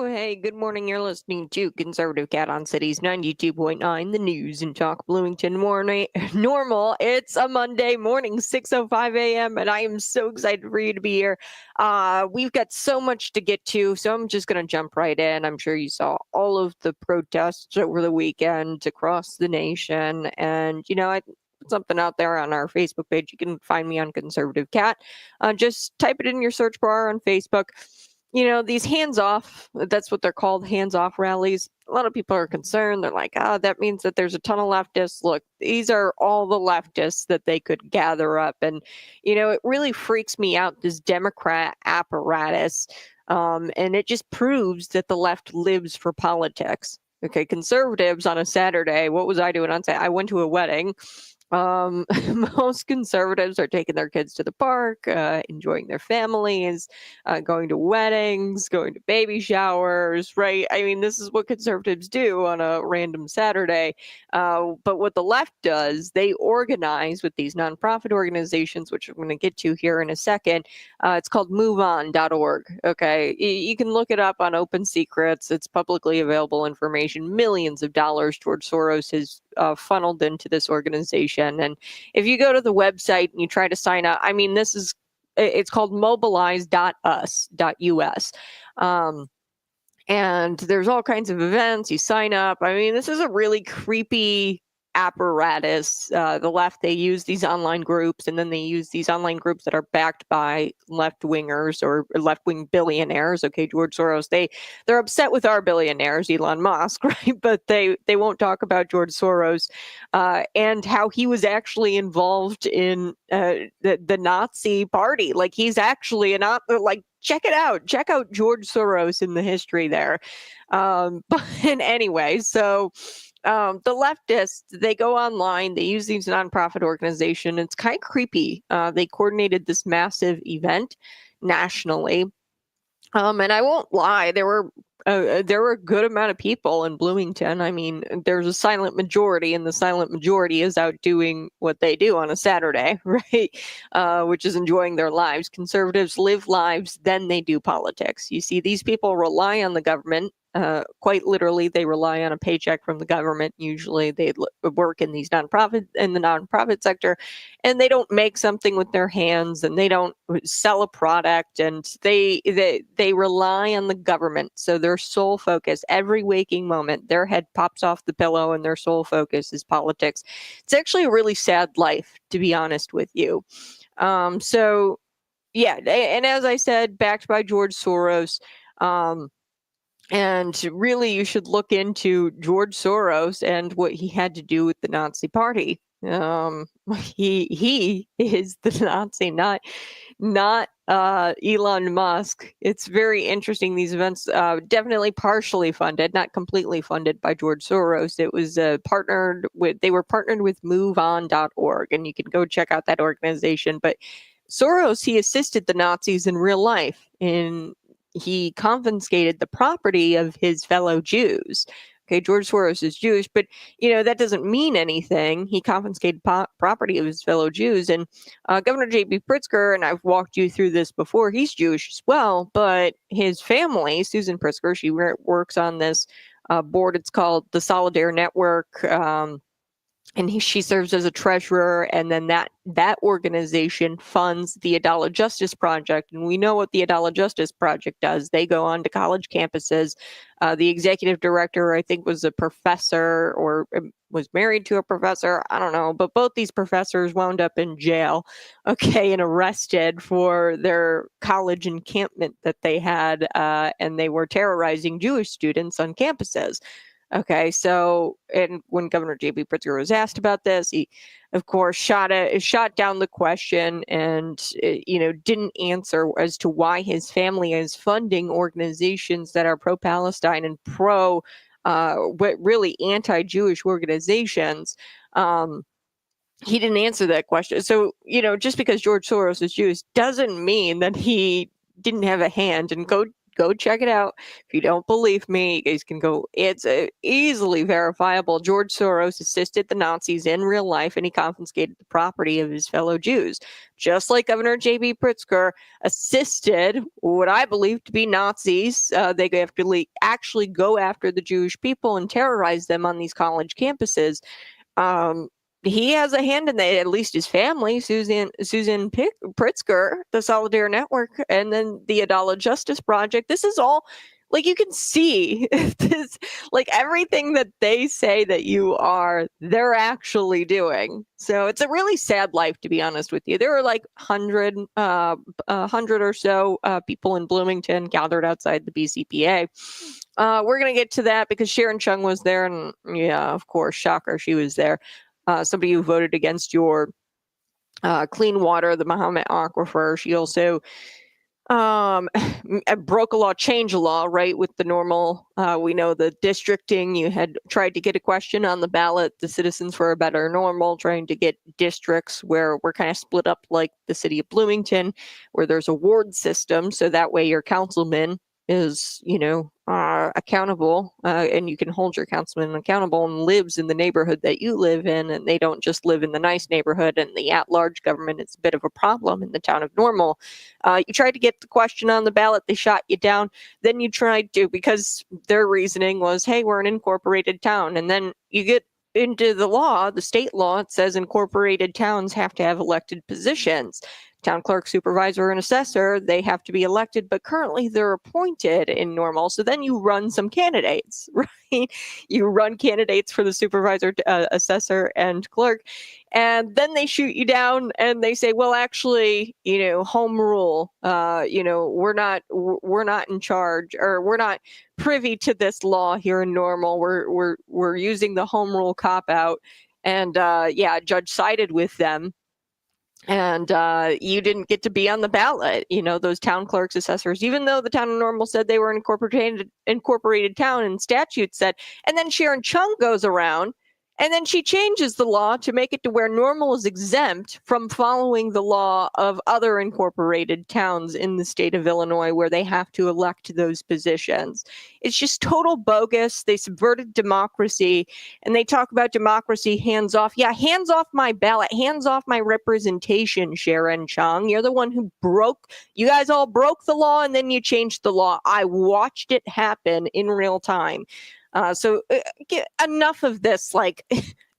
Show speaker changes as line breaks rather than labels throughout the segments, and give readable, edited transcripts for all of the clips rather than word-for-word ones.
Hey, good morning. You're listening to Conservative Cat on Cities 92.9, the news and talk Bloomington morning. Normal. It's a Monday morning, 6:05 a.m., and I am so excited for you to be here. We've got so much to get to, so I'm just going to jump right in. I'm sure you saw all of the protests over the weekend across the nation, and I put something out there on our Facebook page. You can find me on Conservative Cat. Just type it in your search bar on Facebook. These hands off, that's what they're called, hands off rallies. A lot of people are concerned. They're like, that means that there's a ton of leftists. Look, these are all the leftists that they could gather up. And, it really freaks me out, this Democrat apparatus. And it just proves that the left lives for politics. Okay, conservatives on a Saturday, what was I doing on Saturday? I went to a wedding. Most conservatives are taking their kids to the park, enjoying their families, going to weddings, going to baby showers, right? I mean, this is what conservatives do on a random Saturday. But what the left does, they organize with these nonprofit organizations, which I'm going to get to here in a second. It's called moveon.org. Okay. You can look it up on Open Secrets. It's publicly available information. Millions of dollars George Soros has funneled into this organization. And if you go to the website and you try to sign up, I mean, it's called mobilize.us.us. And there's all kinds of events. You sign up. I mean, this is a really creepy apparatus. The left, they use these online groups, and then they use these online groups that are backed by left-wingers or left-wing billionaires. Okay, George Soros, they're upset with our billionaires, Elon Musk, right? But they won't talk about George Soros and how he was actually involved in the Nazi party. Like, he's actually check it out. Check out George Soros in the history there. But anyway, so the leftists, they go online, they use these nonprofit organizations. It's kind of creepy. They coordinated this massive event nationally. And I won't lie, there were a good amount of people in Bloomington. I mean, there's a silent majority, and the silent majority is out doing what they do on a Saturday, right? Which is enjoying their lives. Conservatives live lives, then they do politics. You see, these people rely on the government. Quite literally, they rely on a paycheck from the government. Usually they work in the nonprofit sector, and they don't make something with their hands, and they don't sell a product, and they rely on the government. So their sole focus, every waking moment, their head pops off the pillow and their sole focus is politics. It's actually a really sad life, to be honest with you. So yeah, and as I said, backed by George Soros. And really, you should look into George Soros and what he had to do with the Nazi Party. He is the Nazi, not Elon Musk. It's very interesting. These events definitely partially funded, not completely funded by George Soros. It was they were partnered with MoveOn.org, and you can go check out that organization. But Soros, he assisted the Nazis in real life. He confiscated the property of his fellow Jews. Okay, George Soros is Jewish, but that doesn't mean anything. He confiscated property of his fellow Jews, and Governor J.B. Pritzker, and I've walked you through this before, he's Jewish as well, but his family, Susan Pritzker, she works on this board. It's called the Solidarity Network. And she serves as a treasurer, and then that organization funds the Adala Justice Project. And we know what the Adala Justice Project does. They go on to college campuses. The executive director, I think, was a professor or was married to a professor. I don't know. But both these professors wound up in jail, okay, and arrested for their college encampment that they had. And they were terrorizing Jewish students on campuses. Okay, so, and when Governor J.B. Pritzker was asked about this, he, of course, shot down the question and, didn't answer as to why his family is funding organizations that are pro-Palestine and really anti-Jewish organizations. He didn't answer that question. So, just because George Soros is Jewish doesn't mean that he didn't have a hand. And go Go check it out. If you don't believe me, you guys can go. It's easily verifiable. George Soros assisted the Nazis in real life, and he confiscated the property of his fellow Jews. Just like Governor J.B. Pritzker assisted what I believe to be Nazis. They have to actually go after the Jewish people and terrorize them on these college campuses. He has a hand in that, at least his family, Susan Pritzker, the Solidarity Network, and then the Adala Justice Project. This is all, like, you can see this, like, everything that they say that you are, they're actually doing. So it's a really sad life, to be honest with you. There were like 100 or so people in Bloomington gathered outside the BCPA. We're going to get to that because Sharon Chung was there, and yeah, of course, shocker, she was there. Somebody who voted against your clean water, the Muhammad Aquifer. She also broke a law, changed a law, right, with the normal, we know the districting. You had tried to get a question on the ballot, the Citizens for a Better Normal, trying to get districts where we're kind of split up like the city of Bloomington, where there's a ward system, so that way your councilman is, accountable, and you can hold your councilman accountable and lives in the neighborhood that you live in, and they don't just live in the nice neighborhood. And the at-large government is a bit of a problem in the town of Normal. You tried to get the question on the ballot, they shot you down. Then you tried to, because their reasoning was, hey, we're an incorporated town. And then you get into the law, the state law, it says incorporated towns have to have elected positions. Town clerk, supervisor, and assessor, they have to be elected, but currently they're appointed in Normal. So then you run some candidates, right? You run candidates for the supervisor, assessor, and clerk, and then they shoot you down and they say, well, actually, home rule, we're not in charge, or we're not privy to this law here in Normal. We're using the home rule cop out. And a judge sided with them. And you didn't get to be on the ballot. Those town clerks, assessors, even though the town of Normal said they were an incorporated town and statute said. And then Sharon Chung goes around and then she changes the law to make it to where Normal is exempt from following the law of other incorporated towns in the state of Illinois, where they have to elect those positions. It's just total bogus. They subverted democracy, and they talk about democracy hands off. Yeah, hands off my ballot, hands off my representation, Sharon Chung. You're the one who you guys all broke the law, and then you changed the law. I watched it happen in real time. So get enough of this, like,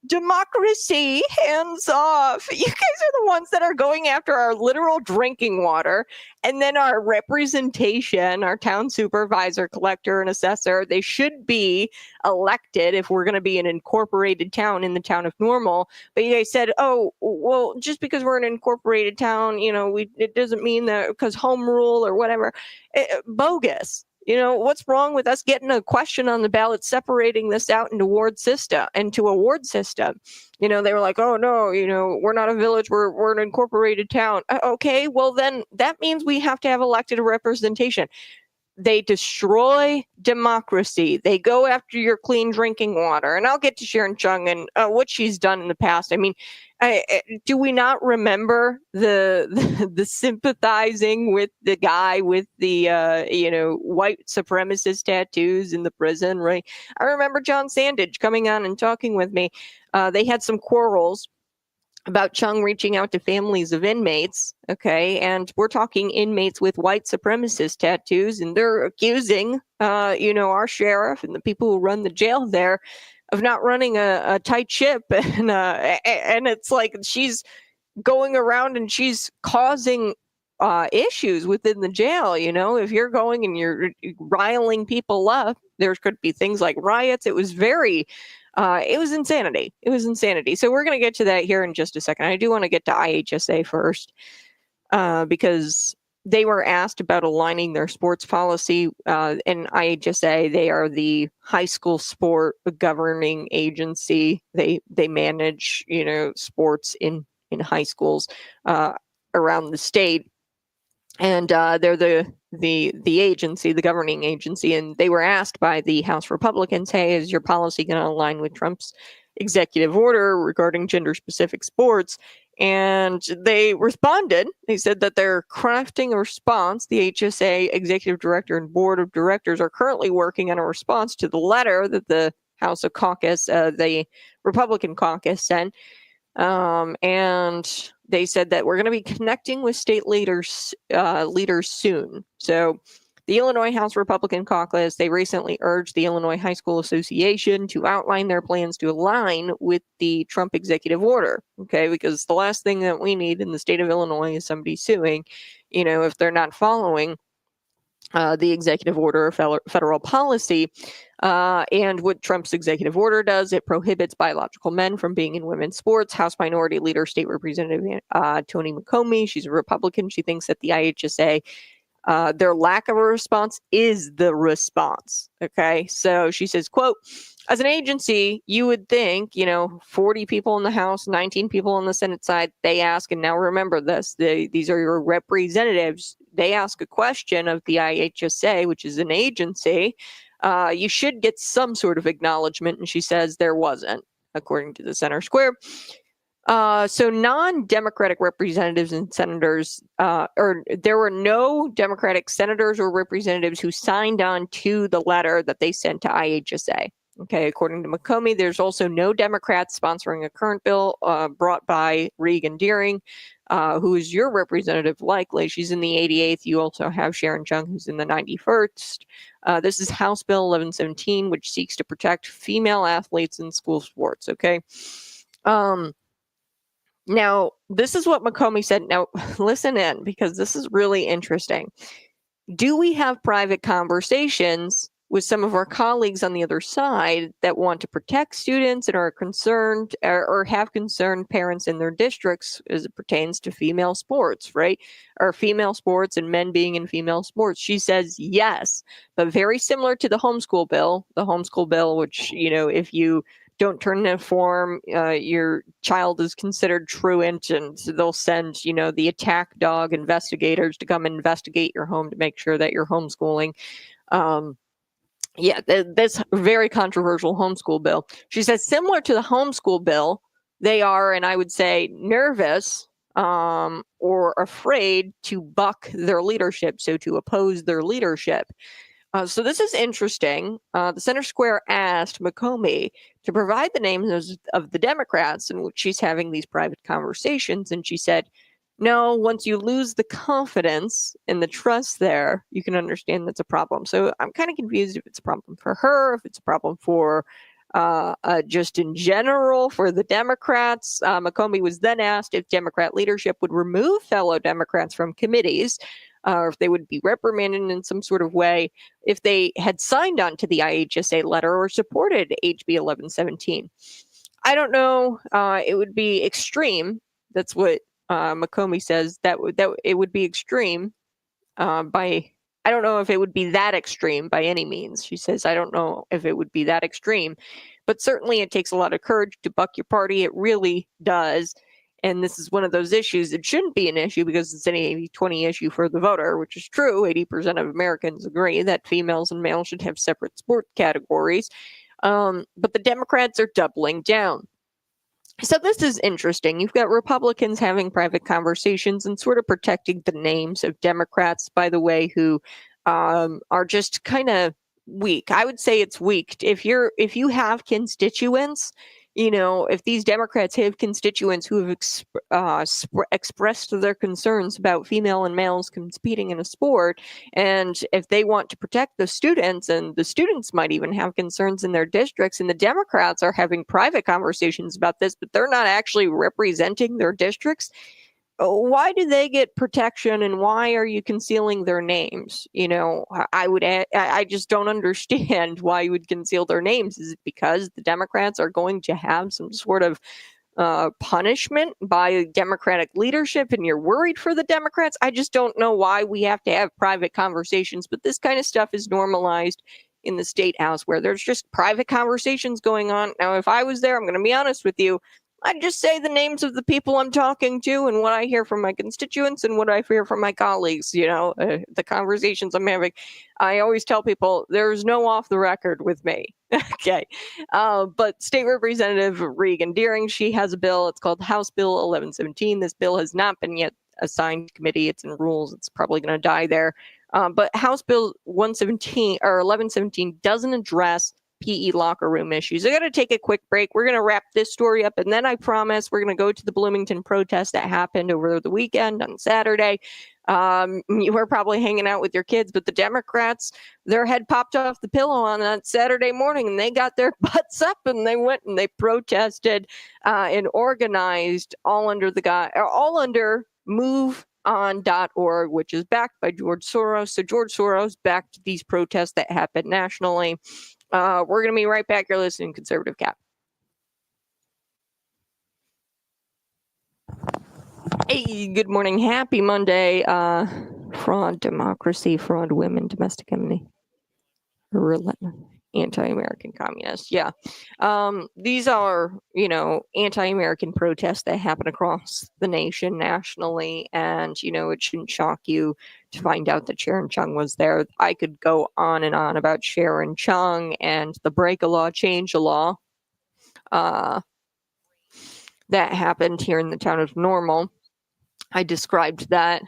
democracy, hands off. You guys are the ones that are going after our literal drinking water, and then our representation, our town supervisor, collector, and assessor. They should be elected if we're going to be an incorporated town in the town of Normal. But you guys said, oh, well, just because we're an incorporated town, it doesn't mean that because home rule or whatever. Bogus. What's wrong with us getting a question on the ballot, separating this out into a ward system? They were like, oh, no, we're not a village. We're an incorporated town. Okay, well, then that means we have to have elected representation. They destroy democracy. They go after your clean drinking water. And I'll get to Sharon Chung and what she's done in the past. I mean, do we not remember the sympathizing with the guy with the white supremacist tattoos in the prison, right? I remember John Sandage coming on and talking with me. They had some quarrels about Chung reaching out to families of inmates, okay? And we're talking inmates with white supremacist tattoos, and they're accusing, our sheriff and the people who run the jail there of not running a tight ship. And it's like she's going around and she's causing issues within the jail. If you're going and you're riling people up, there could be things like riots. It was insanity. It was insanity. So we're going to get to that here in just a second. I do want to get to IHSA first, because they were asked about aligning their sports policy. In IHSA, they are the high school sport governing agency. They manage, sports in high schools around the state. And they're the agency, the governing agency, and they were asked by the House Republicans, hey, is your policy going to align with Trump's executive order regarding gender-specific sports? And they responded. They said that they're crafting a response. The HSA executive director and board of directors are currently working on a response to the letter that the House of Caucus, the Republican caucus, sent. And they said that we're going to be connecting with state leaders soon. So the Illinois House Republican Caucus, they recently urged the Illinois High School Association to outline their plans to align with the Trump executive order. Okay, because the last thing that we need in the state of Illinois is somebody suing, if they're not following the executive order of federal policy. And what Trump's executive order does, it prohibits biological men from being in women's sports. House Minority Leader, State Representative Toni McCombie, she's a Republican. She thinks that the IHSA, their lack of a response is the response. Okay, so she says, quote, as an agency, you would think, 40 people in the House, 19 people on the Senate side, they ask, and now remember this, these are your representatives, they ask a question of the IHSA, which is an agency, you should get some sort of acknowledgement, and she says there wasn't, according to the Center Square. So non-Democratic representatives and senators, or there were no Democratic senators or representatives who signed on to the letter that they sent to IHSA. Okay, according to McCombie, there's also no Democrats sponsoring a current bill brought by Regan Deering, who is your representative likely. She's in the 88th. You also have Sharon Chung, who's in the 91st. This is House Bill 1117, which seeks to protect female athletes in school sports, okay? Now, this is what McCombie said. Now, listen in, because this is really interesting. Do we have private conversations with some of our colleagues on the other side that want to protect students and are concerned or have concerned parents in their districts as it pertains to female sports, right? Or female sports and men being in female sports? She says yes, but very similar to the homeschool bill, which, if you don't turn in a form, your child is considered truant, and they'll send, the attack dog investigators to come investigate your home to make sure that you're homeschooling. This very controversial homeschool bill. She says similar to the homeschool bill, they are, and I would say, nervous or afraid to buck their leadership, so to oppose their leadership. So this is interesting. The Center Square asked McCombie to provide the names of the Democrats in which she's having these private conversations, and she said, no, once you lose the confidence and the trust there, you can understand that's a problem. So I'm kind of confused if it's a problem for her, if it's a problem for just in general for the Democrats. McCombie was then asked if Democrat leadership would remove fellow Democrats from committees, or if they would be reprimanded in some sort of way if they had signed on to the IHSA letter or supported HB 1117. I don't know. It would be extreme. That's what McCombie says, that it would be extreme I don't know if it would be that extreme by any means. She says, I don't know if it would be that extreme, but certainly it takes a lot of courage to buck your party. It really does. And this is one of those issues. It shouldn't be an issue because it's an 80-20 issue for the voter, which is true. 80% of Americans agree that females and males should have separate sport categories. But the Democrats are doubling down. So this is interesting. You've got Republicans having private conversations and sort of protecting the names of Democrats, by the way, who are just kind of weak. I would say it's weak. If you have constituents, if these Democrats have constituents who have expressed their concerns about female and males competing in a sport, and if they want to protect the students, and the students might even have concerns in their districts, and the Democrats are having private conversations about this, but they're not actually representing their districts, why do they get protection, and why are you concealing their names? I just don't understand why you would conceal their names. Is it because the Democrats are going to have some sort of punishment by Democratic leadership and you're worried for the Democrats? I just don't know why we have to have private conversations, but this kind of stuff is normalized in the state house where there's just private conversations going on. Now, if I was there, I'm going to be honest with you, I just say the names of the people I'm talking to and what I hear from my constituents and what I hear from my colleagues, the conversations I'm having. I always tell people there's no off the record with me. Okay. But State Representative Regan Deering, she has a bill. It's called House Bill 1117. This bill has not been yet assigned committee. It's in rules. It's probably going to die there. But House Bill 117 or 1117 doesn't address PE locker room issues. I got to take a quick break. We're going to wrap this story up, and then I promise we're going to go to the Bloomington protest that happened over the weekend on Saturday. You were probably hanging out with your kids, but the Democrats, their head popped off the pillow on that Saturday morning, and they got their butts up and they went and they protested and organized all under MoveOn.org, which is backed by George Soros. So George Soros backed these protests that happened nationally. We're going to be right back. You're listening to Conservative Cap. Hey, good morning. Happy Monday. Fraud, democracy, fraud, women, domestic enemy, anti-American communists. Yeah. These are, anti-American protests that happen across the nation nationally. And, it shouldn't shock you to find out that Sharon Chung was there. I could go on and on about Sharon Chung and the break a law, change a law that happened here in the town of Normal. I described that.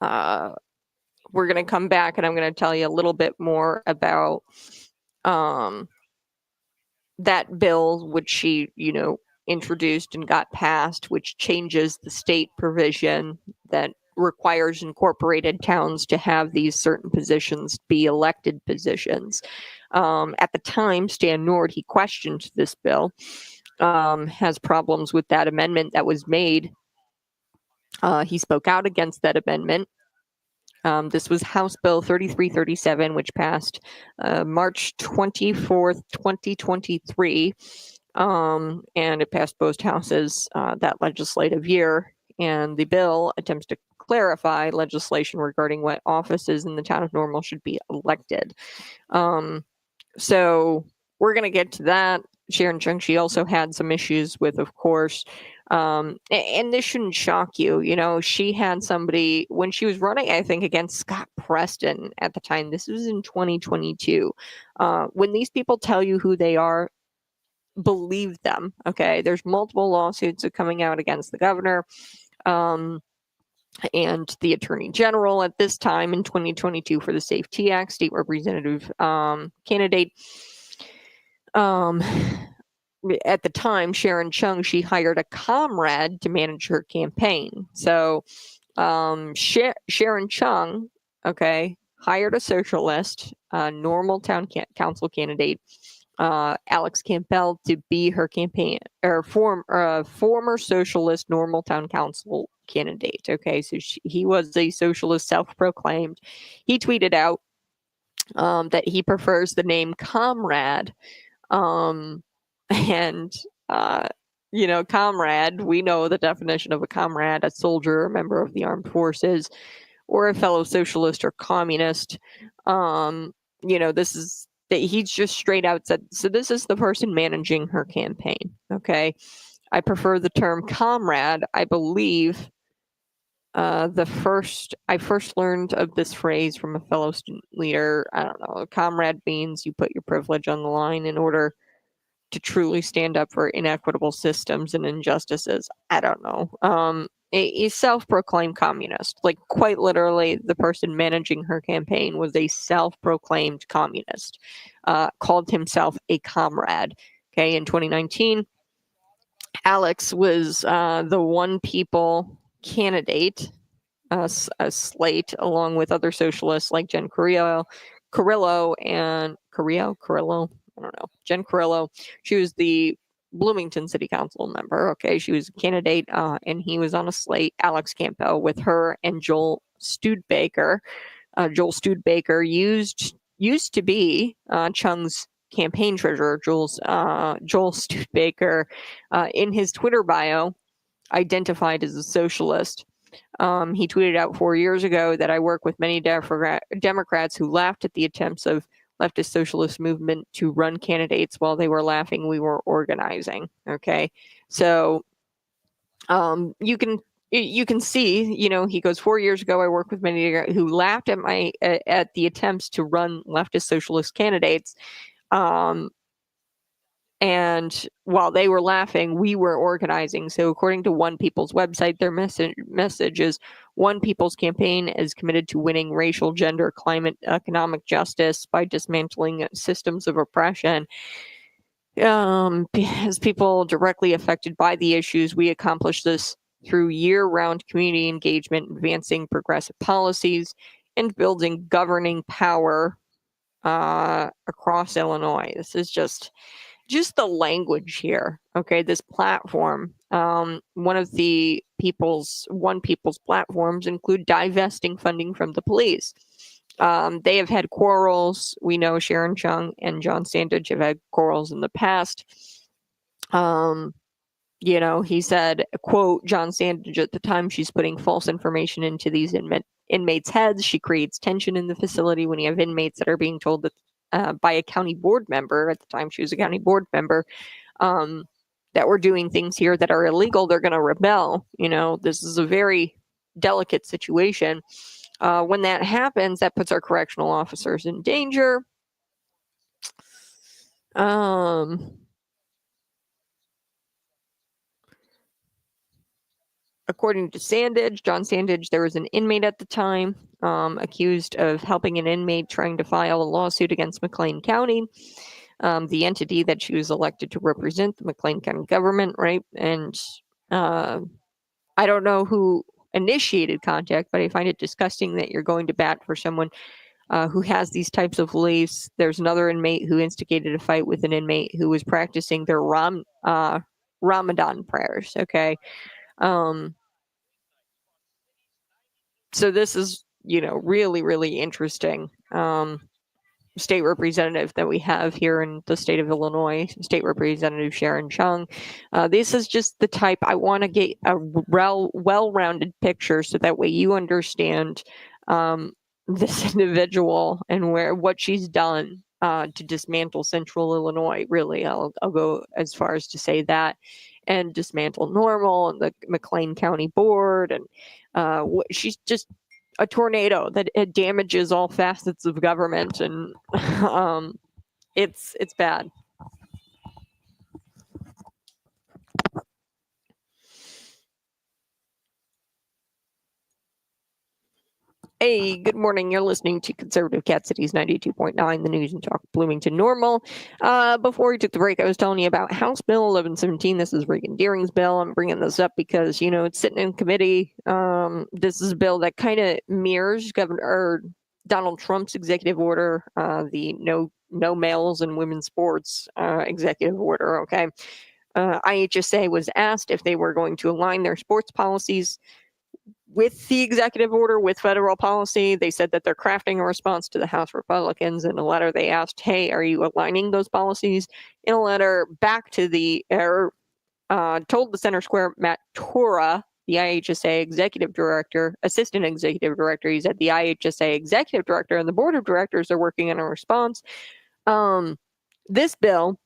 We're going to come back and I'm going to tell you a little bit more about that bill, which she, introduced and got passed, which changes the state provision that requires incorporated towns to have these certain positions be elected positions. At the time, Stan Nord, he questioned this bill, has problems with that amendment that was made. He spoke out against that amendment. This was House Bill 3337, which passed March 24th, 2023. And it passed both houses that legislative year. And the bill attempts to clarify legislation regarding what offices in the town of Normal should be elected. So we're going to get to that. Sharon Chung, she also had some issues with, of course, and this shouldn't shock you. She had somebody when she was running, I think, against Scott Preston at the time. This was in 2022. When these people tell you who they are, believe them. Okay, there's multiple lawsuits coming out against the governor and the attorney general at this time in 2022 for the Safety Act state representative candidate. At the time, Sharon Chung, she hired a comrade to manage her campaign. So Sharon Chung, hired a socialist, Normal town council candidate, Alex Campbell, to be her campaign or former socialist Normal town council candidate. Okay, so he was a socialist, self-proclaimed. He tweeted out that he prefers the name comrade. Comrade, we know the definition of a comrade: a soldier, a member of the armed forces, or a fellow socialist or communist. This is that he's just straight out said, so this is the person managing her campaign. Okay. I prefer the term comrade. I believe I first learned of this phrase from a fellow student leader. I don't know. Comrade means you put your privilege on the line in order to truly stand up for inequitable systems and injustices. I don't know. A self-proclaimed communist, like quite literally, the person managing her campaign was a self-proclaimed communist, called himself a comrade. Okay, in 2019, Alex was the one people candidate, a slate, along with other socialists like Jen Carrillo, Jen Carrillo. She was the Bloomington City Council member. Okay, she was a candidate, and he was on a slate. Alex Campbell with her and Joel Studebaker. Joel Studebaker used to be Chung's campaign treasurer. Joel Studebaker, in his Twitter bio, identified as a socialist. He tweeted out 4 years ago that I work with many Democrats who laughed at the attempts of leftist socialist movement to run candidates. While they were laughing, we were organizing. Okay, so you can see, he goes, 4 years ago, I worked with many who laughed at the attempts to run leftist socialist candidates. And while they were laughing, we were organizing. So according to One People's website, their message is One People's campaign is committed to winning racial, gender, climate, economic justice by dismantling systems of oppression. As people directly affected by the issues, we accomplish this through year-round community engagement, advancing progressive policies, and building governing power across Illinois. This is just the language here. Okay, this platform. One people's platforms include divesting funding from the police. They have had quarrels. We know Sharon Chung and John Sandage have had quarrels in the past. He said, quote, John Sandage at the time, she's putting false information into these inmates' heads. She creates tension in the facility when you have inmates that are being told that by a county board member, at the time she was a county board member, that we're doing things here that are illegal. They're going to rebel. This is a very delicate situation. When that happens, that puts our correctional officers in danger. According to Sandage, John Sandage, there was an inmate at the time accused of helping an inmate trying to file a lawsuit against McLean County, the entity that she was elected to represent, the McLean County government, right? And I don't know who initiated contact, but I find it disgusting that you're going to bat for someone who has these types of beliefs. There's another inmate who instigated a fight with an inmate who was practicing their Ramadan prayers. Okay. So this is, really, really interesting. State representative that we have here in the state of Illinois, State Representative Sharon Chung. This is just the type, I want to get a well-rounded picture so that way you understand this individual and what she's done to dismantle Central Illinois. Really, I'll go as far as to say that, and dismantle Normal and the McLean County Board, and she's just a tornado that it damages all facets of government, and it's bad. Hey, good morning. You're listening to Conservative Cat Cities 92.9, the news and talk Bloomington Normal. Before we took the break, I was telling you about House Bill 1117. This is Regan Deering's bill. I'm bringing this up because, it's sitting in committee. This is a bill that kind of mirrors Governor Donald Trump's executive order, the no males in women's sports executive order. Okay. IHSA was asked if they were going to align their sports policies with the executive order, with federal policy. They said that they're crafting a response to the House Republicans. In a letter, they asked, hey, are you aligning those policies? In a letter back to told the Center Square, Matt Tora, the IHSA executive director, assistant executive director, he said the IHSA executive director and the board of directors are working on a response. This bill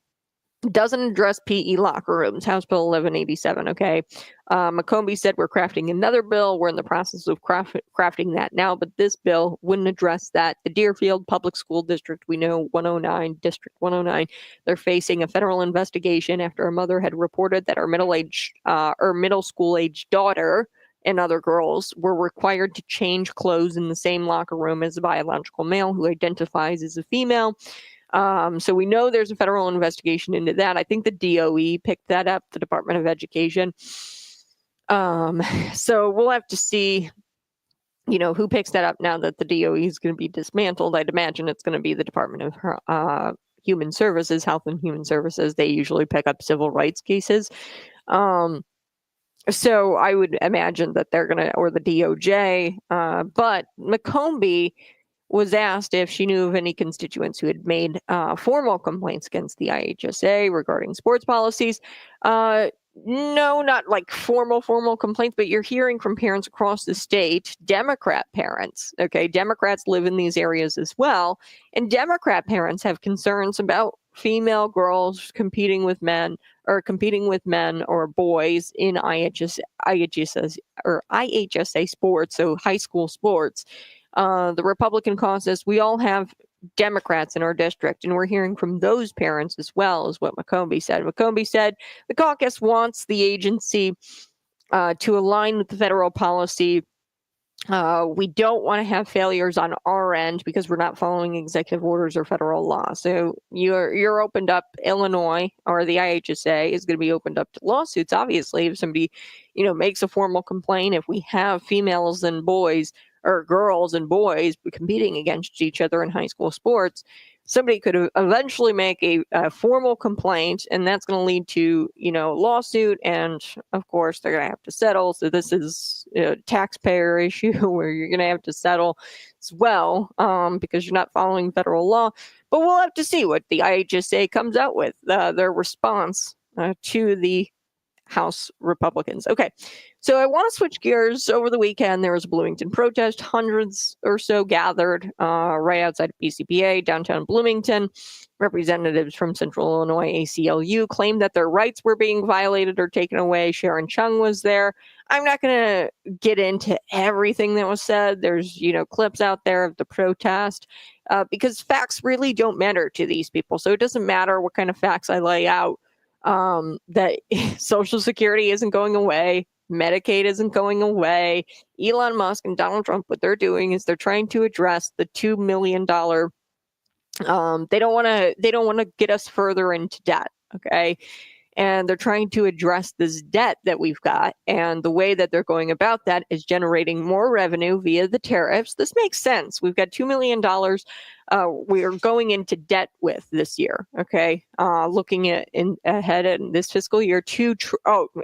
doesn't address PE locker rooms, House Bill 1187, okay? McCombie said we're crafting another bill. We're in the process of crafting that now, but this bill wouldn't address that. The Deerfield Public School District, we know 109, District 109, they're facing a federal investigation after a mother had reported that her middle school-age daughter and other girls were required to change clothes in the same locker room as a biological male who identifies as a female. So we know there's a federal investigation into that. I think the DOE picked that up, the Department of Education. So we'll have to see, who picks that up now that the DOE is going to be dismantled. I'd imagine it's going to be the Department of Human Services, Health and Human Services. They usually pick up civil rights cases. So I would imagine that they're going to, or the DOJ, but McCombie was asked if she knew of any constituents who had made formal complaints against the IHSA regarding sports policies. No, not like formal complaints, but you're hearing from parents across the state, Democrat parents. Okay, Democrats live in these areas as well, and Democrat parents have concerns about female girls competing with men or boys in IHSA sports, so high school sports. The Republican caucus, we all have Democrats in our district, and we're hearing from those parents as well, is what McCombie said. McCombie said the caucus wants the agency to align with the federal policy. We don't want to have failures on our end because we're not following executive orders or federal law. So you're opened up. Illinois, or the IHSA is going to be opened up to lawsuits. Obviously, if somebody, makes a formal complaint, if we have females and boys or girls and boys competing against each other in high school sports, somebody could eventually make a formal complaint, and that's going to lead to, a lawsuit. And of course, they're going to have to settle. So this is a taxpayer issue where you're going to have to settle as well, because you're not following federal law. But we'll have to see what the IHSA comes out with, their response to the House Republicans. Okay, so I want to switch gears. Over the weekend, there was a Bloomington protest. Hundreds or so gathered right outside of PCPA, downtown Bloomington. Representatives from Central Illinois ACLU claimed that their rights were being violated or taken away. Sharon Chung was there. I'm not going to get into everything that was said. There's, clips out there of the protest because facts really don't matter to these people. So it doesn't matter what kind of facts I lay out. That Social Security isn't going away, Medicaid isn't going away. Elon Musk and Donald Trump, what they're doing is they're trying to address the $2 million. They don't want to get us further into debt. Okay. And they're trying to address this debt that we've got. And the way that they're going about that is generating more revenue via the tariffs. This makes sense. We've got $2 million we are going into debt with this year. Okay. Looking ahead in this fiscal year,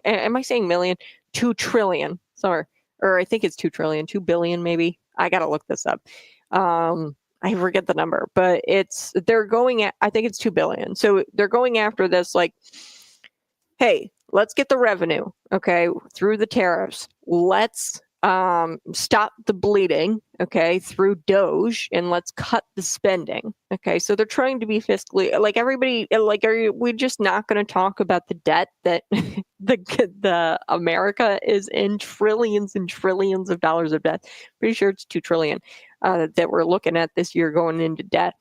am I saying million? 2 trillion. Sorry. Or I think it's 2 trillion, 2 billion maybe. I got to look this up. I forget the number, but I think it's 2 billion. So they're going after this like, hey, let's get the revenue, okay, through the tariffs. Let's stop the bleeding, okay, through Doge, and let's cut the spending, okay? So they're trying to be fiscally, like everybody, like, are we just not going to talk about the debt that the America is in? Trillions and trillions of dollars of debt. Pretty sure it's 2 trillion that we're looking at this year going into debt.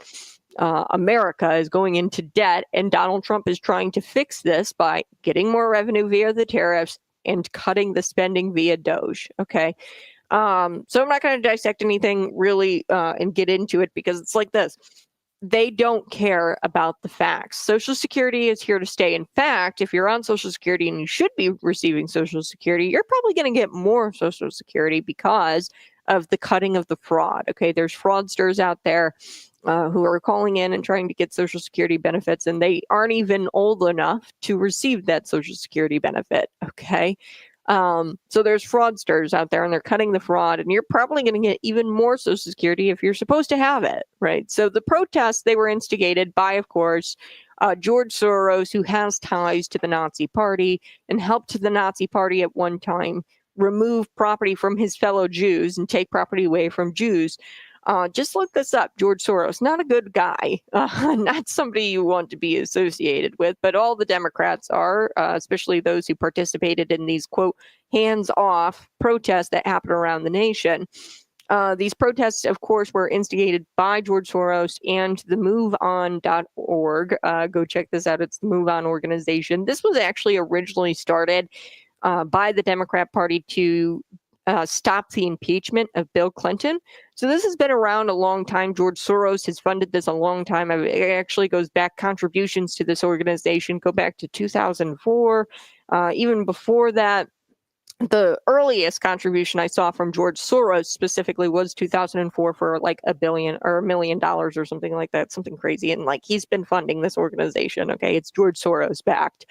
America is going into debt, and Donald Trump is trying to fix this by getting more revenue via the tariffs and cutting the spending via Doge. Okay. So I'm not going to dissect anything really and get into it because it's like this. They don't care about the facts. Social Security is here to stay. In fact, if you're on Social Security and you should be receiving Social Security, you're probably going to get more Social Security because of the cutting of the fraud. Okay. There's fraudsters out there who are calling in and trying to get Social Security benefits, and they aren't even old enough to receive that Social Security benefit. Okay. So there's fraudsters out there, and they're cutting the fraud, and you're probably going to get even more Social Security if you're supposed to have it, right? So the protests, they were instigated by, of course, George Soros, who has ties to the Nazi Party and helped the Nazi Party at one time remove property from his fellow Jews and take property away from Jews. Just look this up. George Soros, not a good guy, not somebody you want to be associated with, but all the Democrats are, especially those who participated in these, quote, hands-off protests that happen around the nation. These protests, of course, were instigated by George Soros and the MoveOn.org. Go check this out. It's the Move On organization. This was actually originally started by the Democrat Party to stop the impeachment of Bill Clinton. So this has been around a long time. George Soros has funded this a long time. It actually goes back, contributions to this organization go back to 2004. Even before that, the earliest contribution I saw from George Soros specifically was 2004 for like $1 billion or $1 million or something like that, something crazy. And like he's been funding this organization. Okay, it's George Soros backed.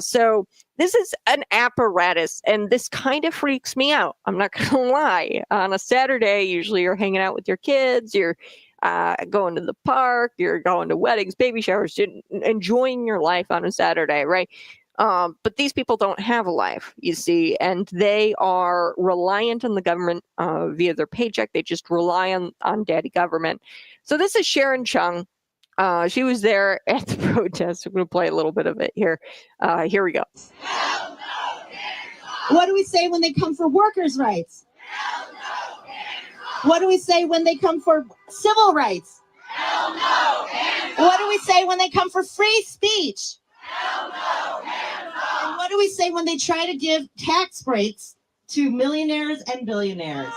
So this is an apparatus, and this kind of freaks me out. I'm not going to lie. On a Saturday, usually you're hanging out with your kids, you're going to the park, you're going to weddings, baby showers, enjoying your life on a Saturday, right? But these people don't have a life, you see, and they are reliant on the government via their paycheck. They just rely on daddy government. So this is Sharon Chung. She was there at the protest. I'm going to play a little bit of it here. Here we go.
What do we say when they come for workers' rights? What do we say when they come for civil rights? What do we say when they come for free speech? And what do we say when they try to give tax breaks to millionaires and billionaires?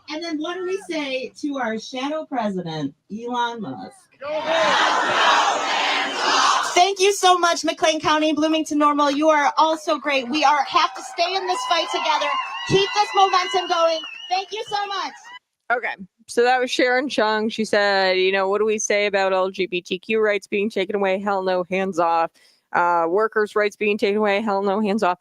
And then what do we say to our shadow president, Elon Musk? Thank you so much, McLean County, Bloomington Normal. You are all so great. We have to stay in this fight together. Keep this momentum going. Thank you so much.
Okay, so that was Sharon Chung. She said, what do we say about LGBTQ rights being taken away? Hell no, hands off. Workers' rights being taken away? Hell no, hands off.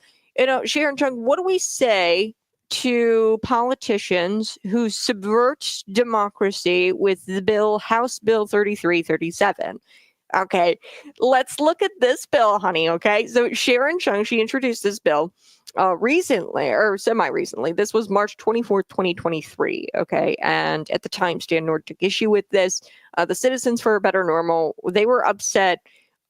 Sharon Chung, what do we say to politicians who subvert democracy with the House Bill 3337? Okay, let's look at this bill, honey, okay? So Sharon Chung, she introduced this bill recently, or semi-recently. This was March 24th, 2023, okay? And at the time, Stan Nord took issue with this. The Citizens for a Better Normal, they were upset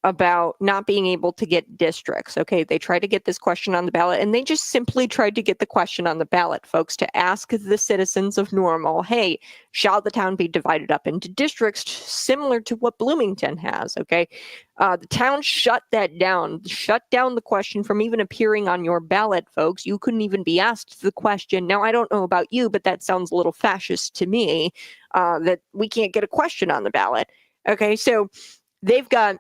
about not being able to get districts, okay? They tried to get this question on the ballot, and they just simply tried to get the question on the ballot, folks, to ask the citizens of Normal, hey, shall the town be divided up into districts similar to what Bloomington has, okay? The town shut that down, shut down the question from even appearing on your ballot, folks. You couldn't even be asked the question. Now, I don't know about you, but that sounds a little fascist to me, that we can't get a question on the ballot, okay? So they've got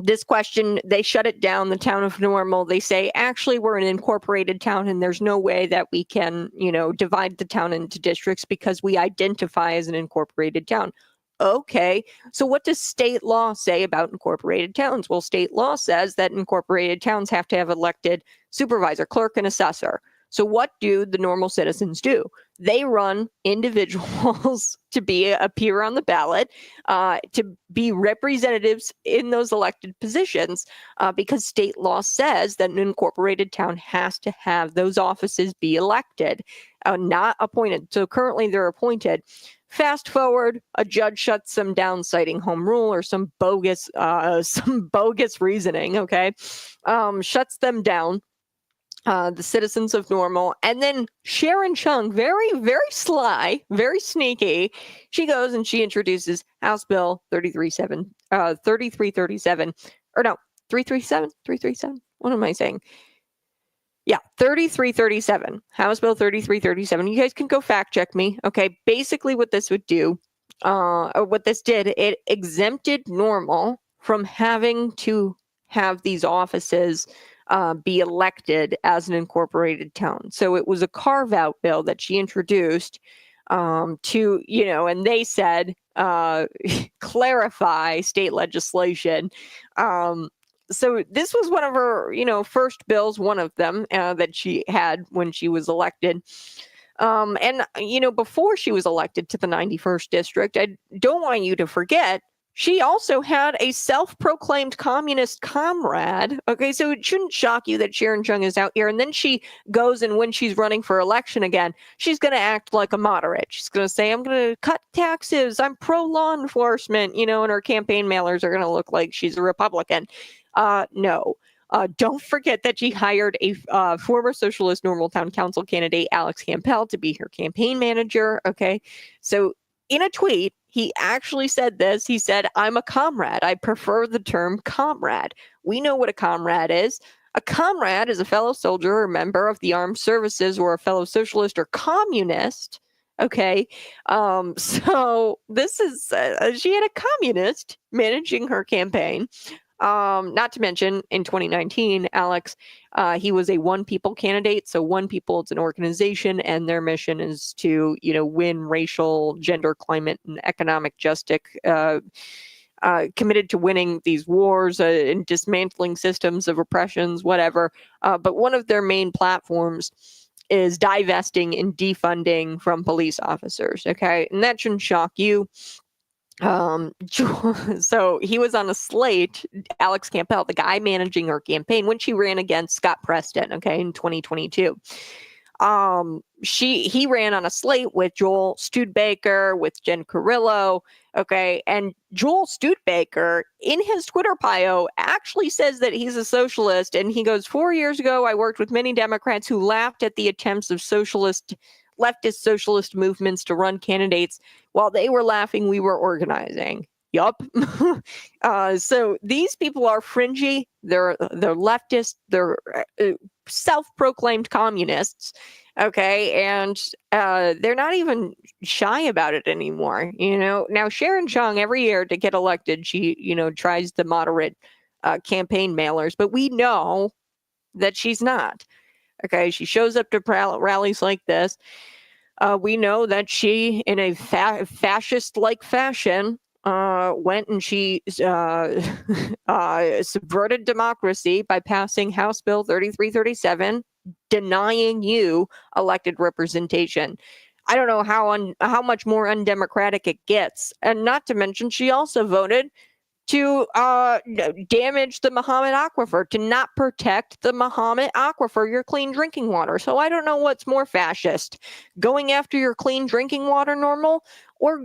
this question, they shut it down, the town of Normal. They say, actually, we're an incorporated town and there's no way that we can, divide the town into districts because we identify as an incorporated town. Okay, so what does state law say about incorporated towns? Well, state law says that incorporated towns have to have elected supervisor, clerk, and assessor. So what do the normal citizens do? They run individuals to appear on the ballot, to be representatives in those elected positions, because state law says that an incorporated town has to have those offices be elected, not appointed. So currently they're appointed. Fast forward, a judge shuts them down, citing home rule or some bogus reasoning. Okay, shuts them down. The Citizens of Normal, and then Sharon Chung, very, very sly, very sneaky, she goes and she introduces House Bill 3337, or no, 337, what am I saying? Yeah, 3337, House Bill 3337. You guys can go fact check me. Okay, basically what this would do, or what this did, it exempted Normal from having to have these offices be elected as an incorporated town. So it was a carve-out bill that she introduced to, and they said, clarify state legislation. So this was one of her, first bills, one of them that she had when she was elected. And, before she was elected to the 91st district, I don't want you to forget, she also had a self-proclaimed communist comrade. Okay, so it shouldn't shock you that Sharon Chung is out here. And then she goes, and when she's running for election again, she's going to act like a moderate. She's going to say, I'm going to cut taxes. I'm pro-law enforcement, and her campaign mailers are going to look like she's a Republican. No. Don't forget that she hired a former socialist Normal Town Council candidate, Alex Campbell, to be her campaign manager. Okay, so in a tweet, he actually said this. He said, I'm a comrade. I prefer the term comrade. We know what a comrade is. A comrade is a fellow soldier or member of the armed services, or a fellow socialist or communist. Okay. So this is, she had a communist managing her campaign. Not to mention, in 2019, Alex, he was a One People candidate. So One People, it's an organization, and their mission is to, win racial, gender, climate, and economic justice, committed to winning these wars and dismantling systems of oppressions, whatever. But one of their main platforms is divesting and defunding from police officers. Okay. And that shouldn't shock you. So he was on a slate, Alex Campbell, the guy managing her campaign when she ran against Scott Preston, okay, in 2022. He ran on a slate with Joel Studebaker, with Jen Carrillo, okay, and Joel Studebaker in his Twitter bio actually says that he's a socialist, and he goes, 4 years ago I worked with many Democrats who laughed at the attempts of leftist socialist movements to run candidates. While they were laughing, we were organizing. Yup. So these people are fringy. They're leftist. They're self-proclaimed communists. Okay, and they're not even shy about it anymore. Now Sharon Chung, every year to get elected, she tries to moderate campaign mailers, but we know that she's not. Okay, she shows up to rallies like this. We know that she, in a fascist-like fashion, went and she subverted democracy by passing House Bill 3337, denying you elected representation. I don't know how much more undemocratic it gets. And not to mention, she also voted to damage the Muhammad Aquifer, to not protect the Muhammad Aquifer, your clean drinking water. So I don't know what's more fascist, going after your clean drinking water, Normal, or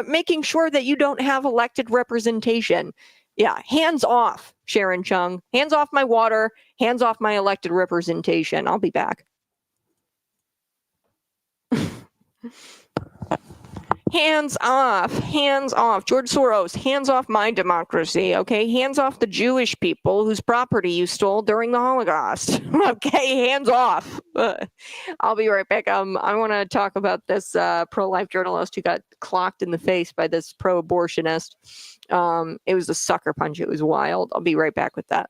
making sure that you don't have elected representation. Yeah, hands off, Sharon Chung. Hands off my water, hands off my elected representation. I'll be back. Hands off, George Soros, hands off my democracy, okay? Hands off the Jewish people whose property you stole during the Holocaust, okay? Hands off. I'll be right back. I want to talk about this pro-life journalist who got clocked in the face by this pro-abortionist. It was a sucker punch. It was wild. I'll be right back with that.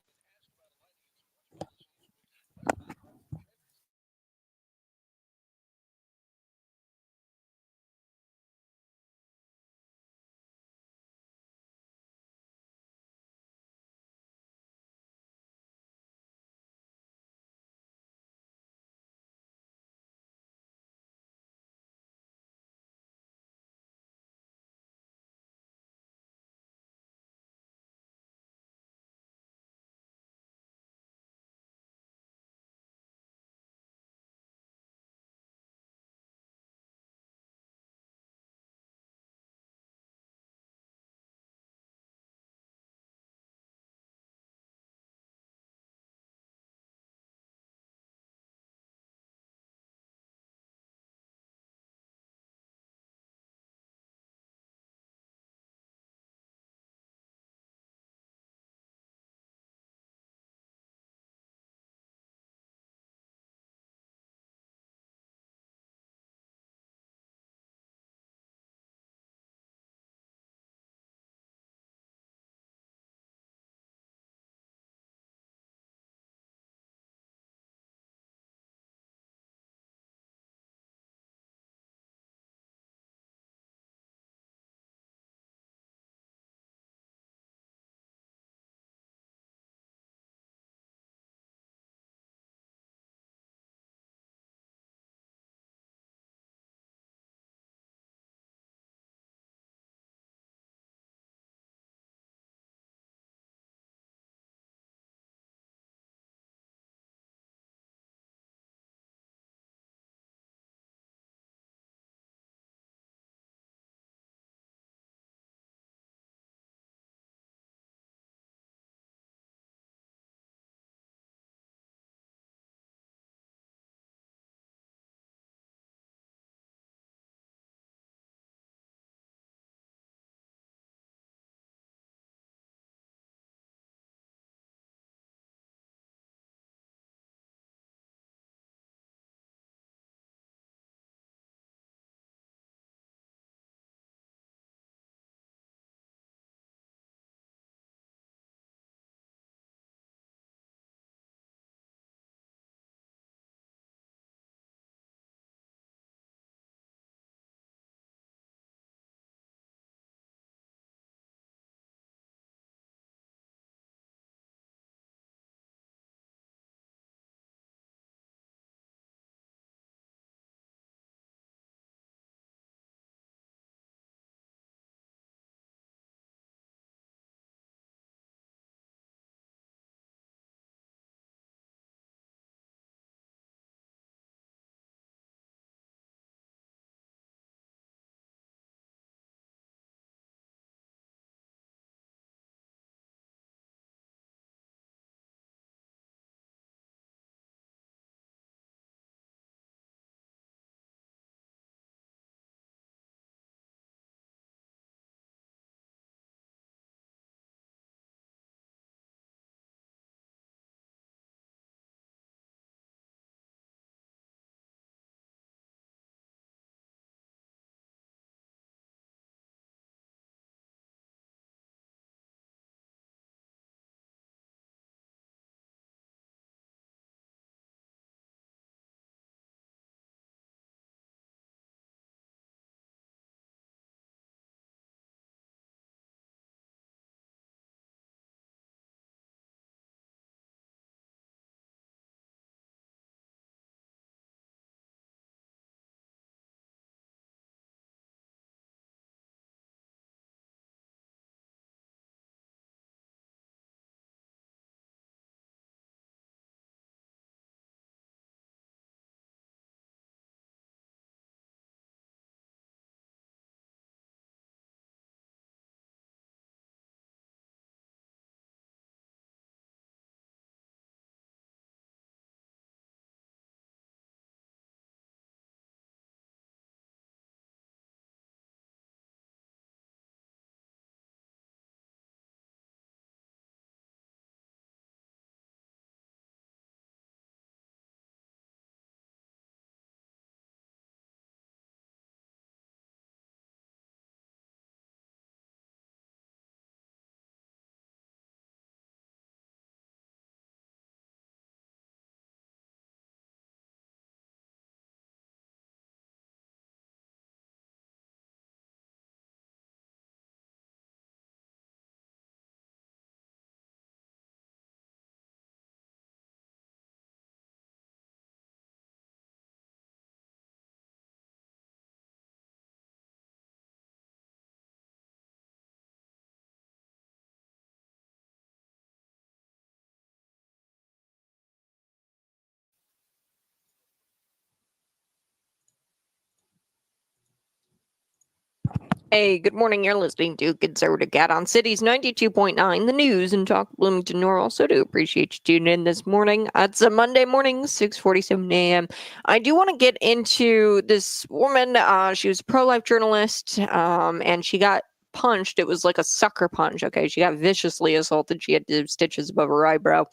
Hey, good morning. You're listening to Conservative Cat on Cities 92.9, the news and talk Bloomington Normal. So do appreciate you tuning in this morning. It's a Monday morning, 6:47 a.m. I do want to get into this woman. She was a pro-life journalist, and she got punched. It was like a sucker punch. Okay, she got viciously assaulted. She had stitches above her eyebrow,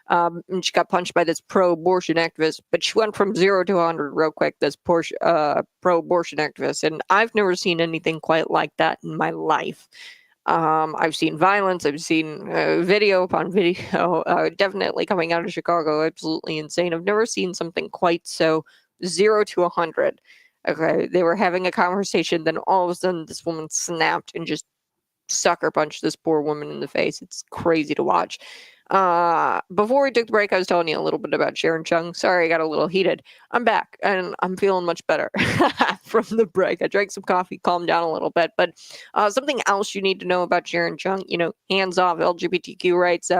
and she got punched by this pro-abortion activist. But she went from 0 to 100 real quick. This pro-abortion activist, and I've never seen anything quite like that in my life. I've seen violence. I've seen video upon video, definitely coming out of Chicago. Absolutely insane. I've never seen something quite so 0 to 100. Okay, they were having a conversation, then all of a sudden this woman snapped and just sucker punched this poor woman in the face. It's crazy to watch. Before we took the break, I was telling you a little bit about Sharon Chung. Sorry, I got a little heated. I'm back and I'm feeling much better from the break. I drank some coffee, calmed down a little bit. But something else you need to know about Sharon Chung, hands off LGBTQ rights,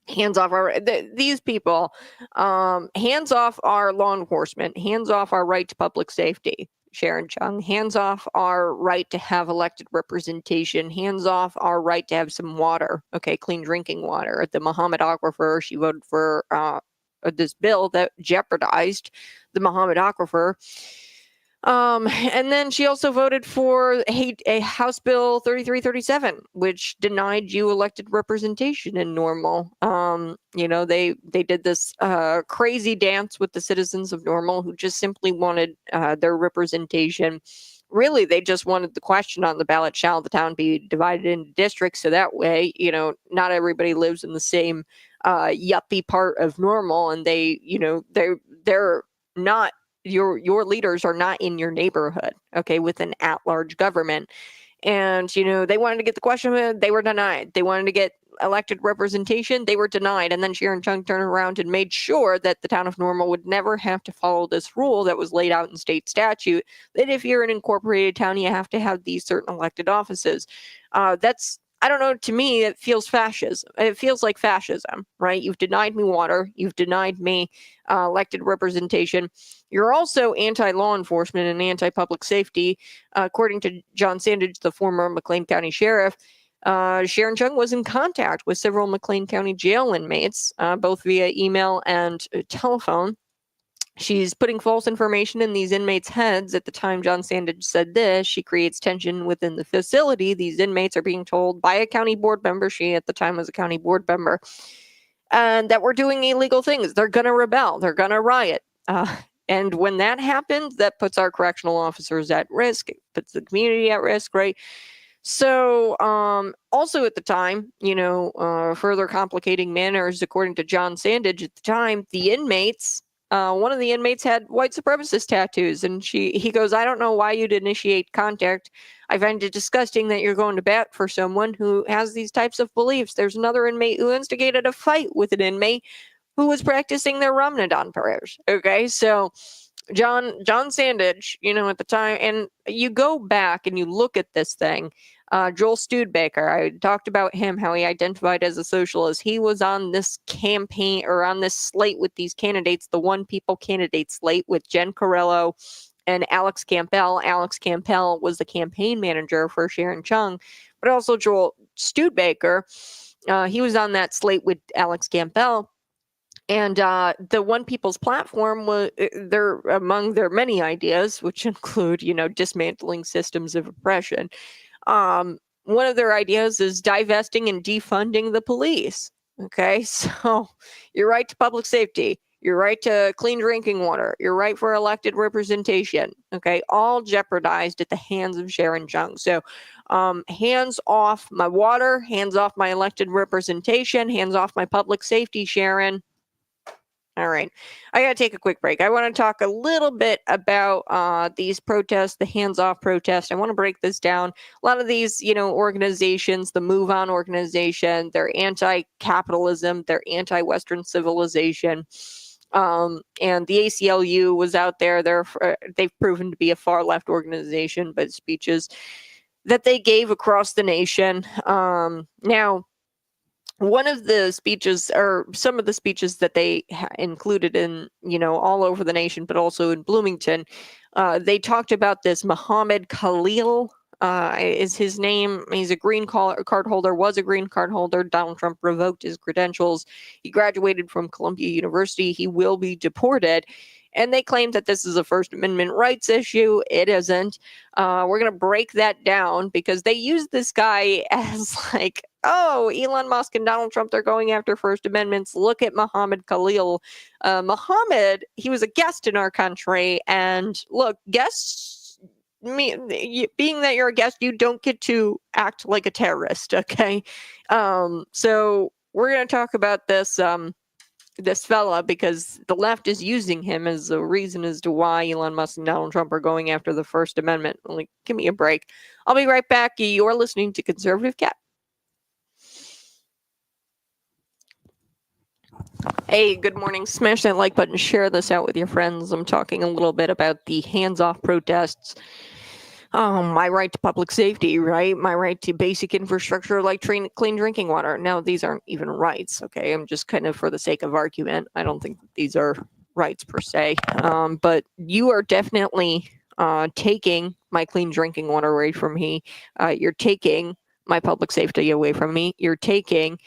hands off these people, hands off our law enforcement, hands off our right to public safety. Sharon Chung, hands off our right to have elected representation, hands off our right to have some water, okay, clean drinking water. At the Muhammad Aquifer, she voted for this bill that jeopardized the Muhammad Aquifer. And then she also voted for a House Bill 3337, which denied you elected representation in Normal. They did this crazy dance with the citizens of Normal who just simply wanted their representation. Really, they just wanted the question on the ballot, shall the town be divided into districts? So that way, not everybody lives in the same yuppie part of Normal, and they're not, your leaders are not in your neighborhood, okay, with an at-large government. And, they wanted to get the question, they were denied. They wanted to get elected representation, they were denied. And then Sharon Chung turned around and made sure that the town of Normal would never have to follow this rule that was laid out in state statute, that if you're an incorporated town, you have to have these certain elected offices. I don't know, to me, it feels fascism. It feels like fascism, right? You've denied me water. You've denied me elected representation. You're also anti-law enforcement and anti-public safety. According to John Sandage, the former McLean County Sheriff, Sharon Chung was in contact with several McLean County jail inmates, both via email and telephone. She's putting false information in these inmates' heads. At the time John Sandage said this, she creates tension within the facility. These inmates are being told by a county board member, she at the time was a county board member, and that we're doing illegal things. They're going to rebel. They're going to riot. And when that happens, that puts our correctional officers at risk. It puts the community at risk, right? So, also at the time, further complicating matters, according to John Sandage at the time, the inmates, one of the inmates had white supremacist tattoos, and he goes, I don't know why you'd initiate contact. I find it disgusting that you're going to bat for someone who has these types of beliefs. There's another inmate who instigated a fight with an inmate who was practicing their Ramadan prayers. Okay, so John Sandage, at the time, and you go back and you look at this thing. Joel Studebaker, I talked about him, how he identified as a socialist. He was on this campaign, or on this slate with these candidates, the One People candidate slate with Jen Carrillo and Alex Campbell. Alex Campbell was the campaign manager for Sharon Chung, but also Joel Studebaker. He was on that slate with Alex Campbell. And the One People's platform was, they're among their many ideas, which include, dismantling systems of oppression. One of their ideas is divesting and defunding the police. Okay, so your right to public safety, your right to clean drinking water, your right for elected representation, okay, all jeopardized at the hands of Sharon Chung. So hands off my water, hands off my elected representation, hands off my public safety, Sharon. All right. I got to take a quick break. I want to talk a little bit about these protests, the hands-off protest. I want to break this down. A lot of these, organizations, the Move On organization, they're anti-capitalism, they're anti-Western civilization. And the ACLU was out there. They've proven to be a far-left organization, but speeches that they gave across the nation. Now, one of the speeches, or some of the speeches that they included in, all over the nation, but also in Bloomington, they talked about this Muhammad Khalil is his name. He's a green card holder, was a green card holder. Donald Trump revoked his credentials. He graduated from Columbia University. He will be deported. And they claim that this is a First Amendment rights issue. It isn't. We're going to break that down because they use this guy as like, oh, Elon Musk and Donald Trump, they're going after First Amendments. Look at Mohammed Khalil. Mohammed, he was a guest in our country. And look, guests, being that you're a guest, you don't get to act like a terrorist, okay? So we're going to talk about this this fella because the left is using him as a reason as to why Elon Musk and Donald Trump are going after the First Amendment. Like, give me a break. I'll be right back. You're listening to Conservative Cat. Hey, good morning. Smash that like button. Share this out with your friends. I'm talking a little bit about the hands-off protests. My right to public safety, right? My right to basic infrastructure like clean drinking water. Now, these aren't even rights, okay? I'm just kind of for the sake of argument. I don't think these are rights per se. But you are definitely taking my clean drinking water away from me. You're taking my public safety away from me. You're taking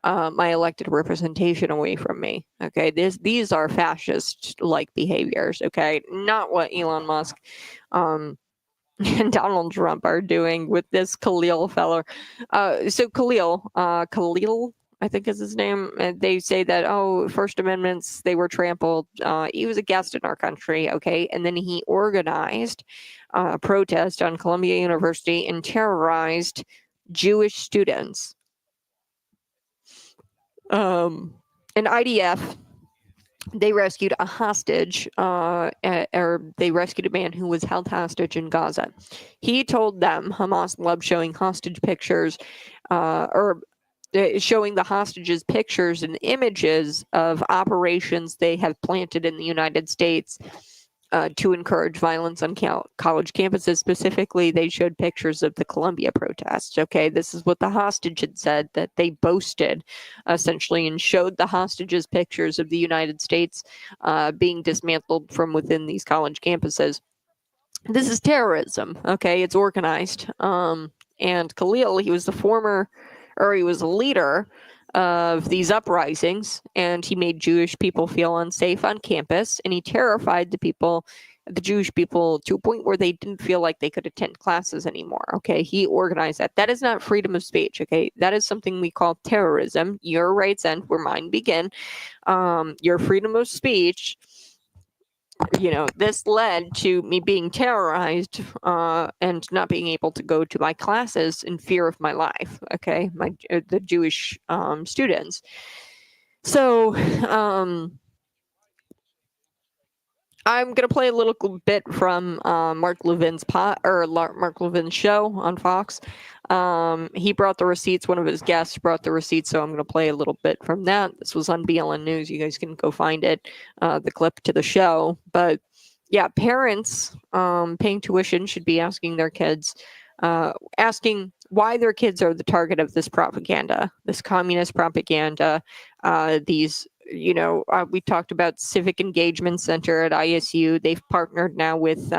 my elected representation away from me. Okay, these are fascist-like behaviors. Okay, not what Elon Musk and Donald Trump are doing with this Khalil feller. So Khalil, I think is his name. They say that, oh, First Amendments, they were trampled. He was a guest in our country, okay? And then he organized a protest on Columbia University and terrorized Jewish students. And IDF, they rescued a hostage, or they rescued a man who was held hostage in Gaza. He told them Hamas loved showing hostage pictures, or showing the hostages pictures and images of operations they have planted in the United States to encourage violence on college campuses. Specifically, they showed pictures of the Columbia protests. Okay, this is what the hostage had said, that they boasted essentially and showed the hostages pictures of the United States being dismantled from within these college campuses. This is terrorism. Okay, it's organized. And Khalil, he was he was a leader of these uprisings, and he made Jewish people feel unsafe on campus, and he terrified the Jewish people, to a point where they didn't feel like they could attend classes anymore. Okay, he organized that. That is not freedom of speech. Okay, that is something we call terrorism. Your rights end where mine begin. Your freedom of speech, this led to me being terrorized and not being able to go to my classes in fear of my life. Okay, the Jewish students. So I'm gonna play a little bit from Mark Levin's Mark Levin's show on Fox. He brought the receipts. One of his guests brought the receipts, so I'm gonna play a little bit from that. This was on BLN News. You guys can go find it, the clip to the show. But yeah, parents paying tuition should be asking their kids, asking why their kids are the target of this propaganda, this communist propaganda. We talked about Civic Engagement Center at ISU. They've partnered now with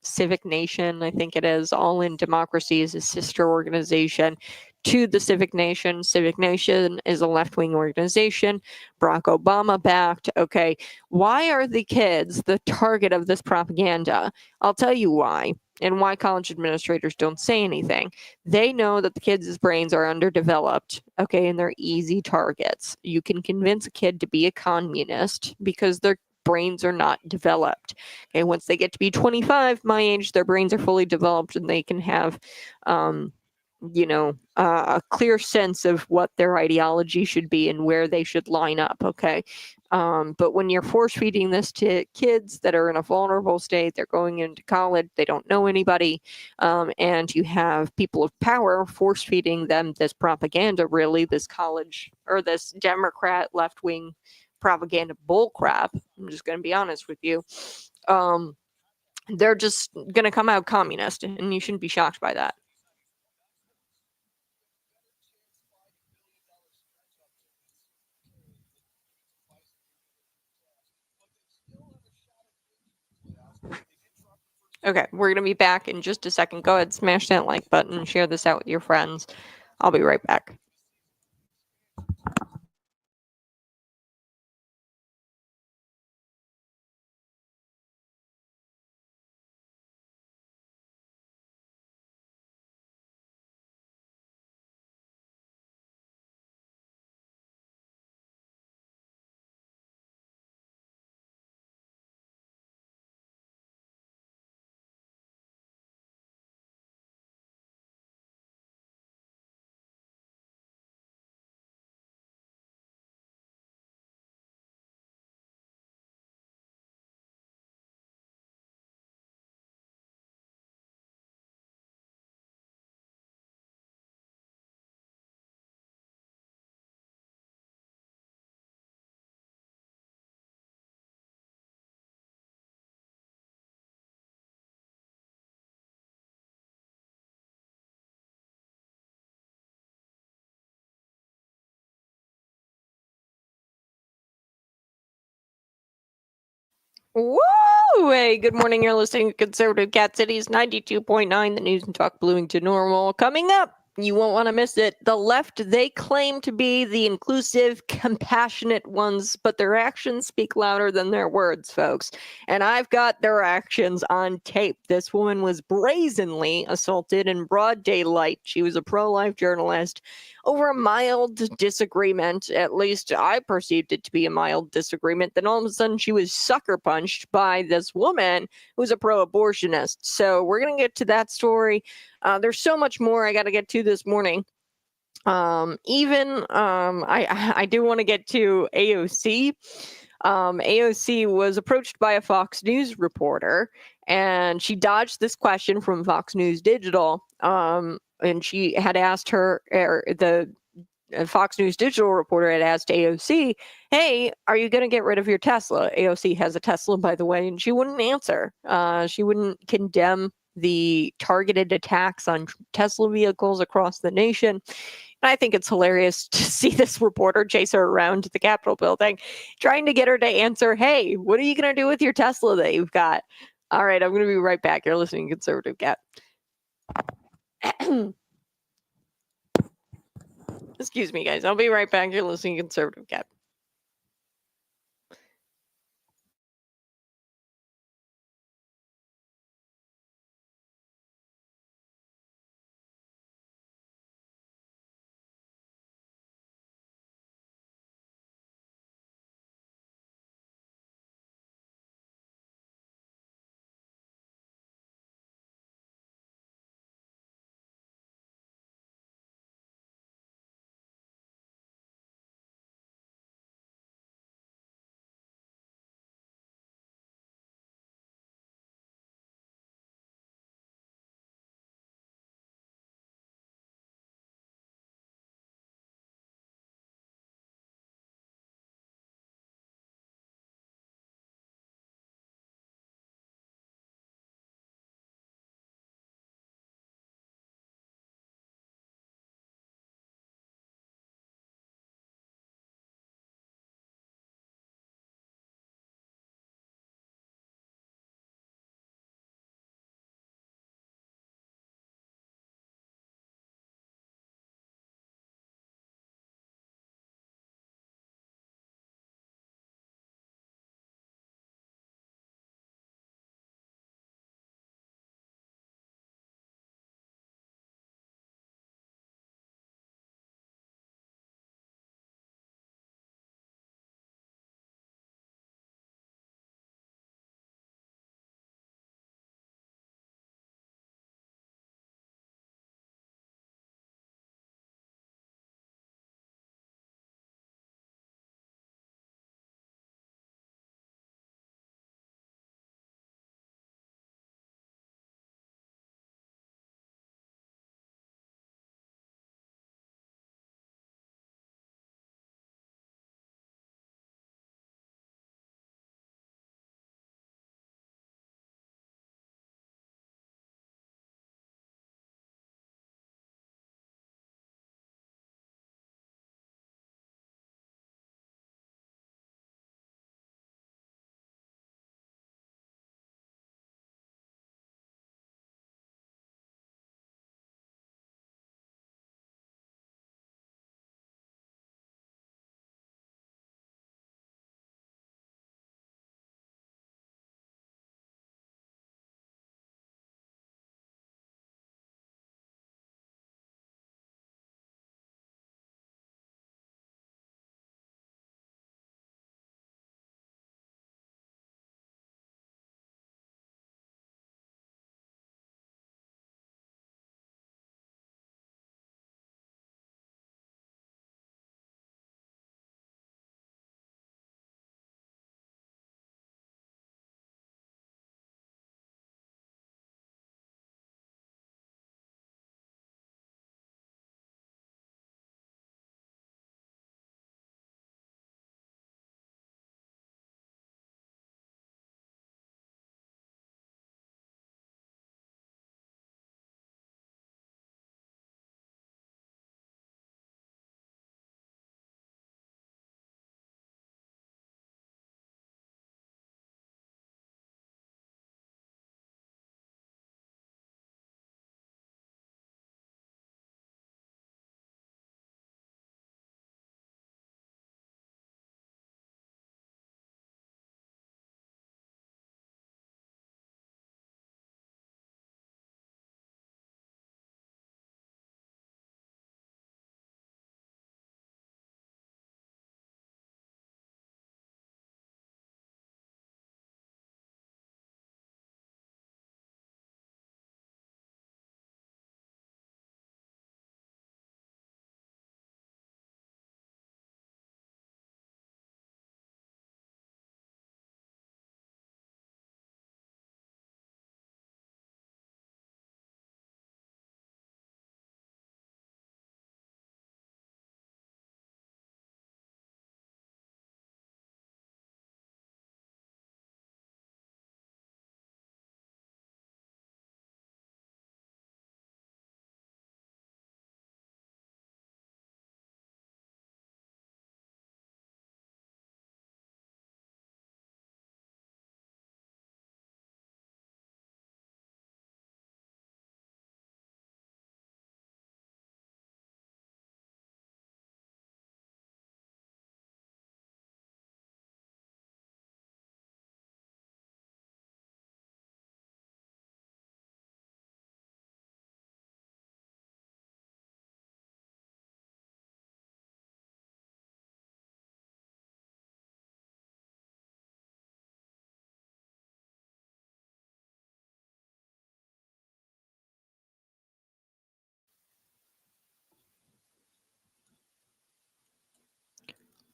Civic Nation, I think it is. All in Democracy is a sister organization to the Civic Nation. Civic Nation is a left-wing organization, Barack Obama backed. Okay, why are the kids the target of this propaganda? I'll tell you why, and why college administrators don't say anything. They know that the kids' brains are underdeveloped, okay, and they're easy targets. You can convince a kid to be a communist because their brains are not developed. Okay, once they get to be 25, my age, their brains are fully developed and they can have a clear sense of what their ideology should be and where they should line up. Okay. But when you're force feeding this to kids that are in a vulnerable state, they're going into college, they don't know anybody, and you have people of power force feeding them this propaganda, really, this college or this Democrat left wing propaganda bull crap. I'm just going to be honest with you. They're just going to come out communist, and you shouldn't be shocked by that. Okay, we're going to be back in just a second. Go ahead, smash that like button, share this out with your friends. I'll be right back. Woo! Hey, good morning. You're listening to Conservative Cat Cities 92.9, the news and talk Bloomington Normal. Coming up, you won't want to miss it. The left, they claim to be the inclusive, compassionate ones, but their actions speak louder than their words, folks. And I've got their actions on tape. This woman was brazenly assaulted in broad daylight. She was a pro-life journalist over a mild disagreement. At least I perceived it to be a mild disagreement. Then all of a sudden she was sucker punched by this woman who's a pro-abortionist. So we're going to get to that story. There's so much more I got to get to this morning. I do want to get to AOC. AOC was approached by a Fox News reporter, and she dodged this question from Fox News Digital. And she had asked her, the Fox News Digital reporter had asked AOC, "Hey, are you going to get rid of your Tesla?" AOC has a Tesla, by the way, and she wouldn't answer. She wouldn't condemn the targeted attacks on Tesla vehicles across the nation. And I think it's hilarious to see this reporter chase her around the Capitol building, trying to get her to answer, "Hey, what are you going to do with your Tesla that you've got?" All right, I'm going to be right back. You're listening to Conservative Cat. Excuse me, guys. I'll be right back. You're listening to Conservative Cat.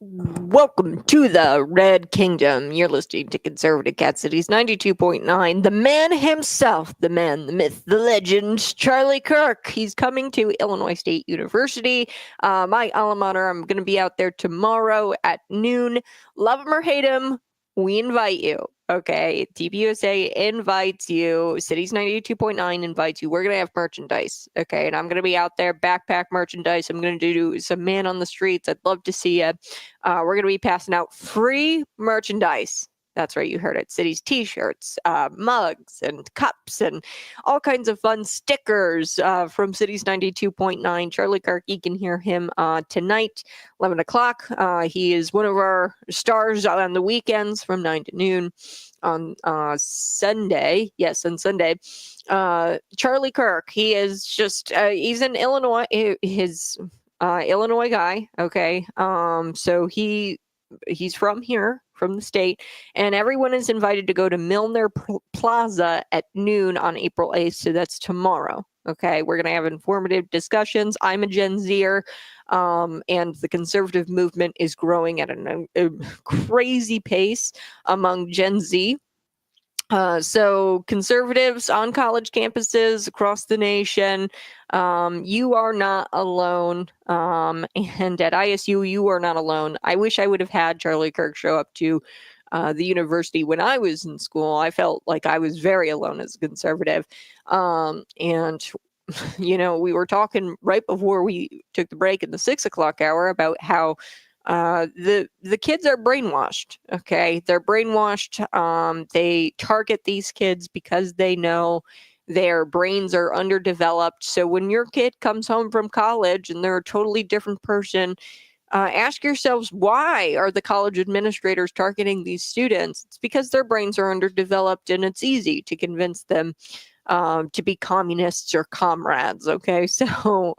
Welcome to the Red Kingdom. You're listening to Conservative Cat Cities 92.9. The man himself, the man, the myth, the legend, Charlie Kirk. He's coming to Illinois State University, my alma mater. I'm going to be out there tomorrow at noon. Love him or hate him, we invite you. Okay, TPUSA invites you. Cities 92.9 invites you. We're going to have merchandise. Okay, and I'm going to be out there, backpack merchandise. I'm going to do some man on the streets. I'd love to see you. We're going to be passing out free merchandise. That's right, you heard it. Cities t-shirts, mugs, and cups, and all kinds of fun stickers from Cities 92.9. Charlie Kirk, you can hear him tonight, 11 o'clock. He is one of our stars on the weekends from 9 to noon on Sunday. Yes, on Sunday. Charlie Kirk, he is just, he's in Illinois. His Illinois guy. Okay. So he's from here, from the state, and everyone is invited to go to Milner Plaza at noon on April 8th. So that's tomorrow. Okay. We're going to have informative discussions. I'm a Gen Zer, and the conservative movement is growing at a crazy pace among Gen Z. So conservatives on college campuses across the nation, you are not alone. And at ISU, you are not alone. I wish I would have had Charlie Kirk show up to the university when I was in school. I felt like I was very alone as a conservative. And we were talking right before we took the break in the 6 o'clock hour about how the kids are brainwashed. Okay, they're brainwashed. They target these kids because they know their brains are underdeveloped. So when your kid comes home from college and they're a totally different person, ask yourselves, why are the college administrators targeting these students? It's because their brains are underdeveloped, and it's easy to convince them to be communists or comrades. Okay, so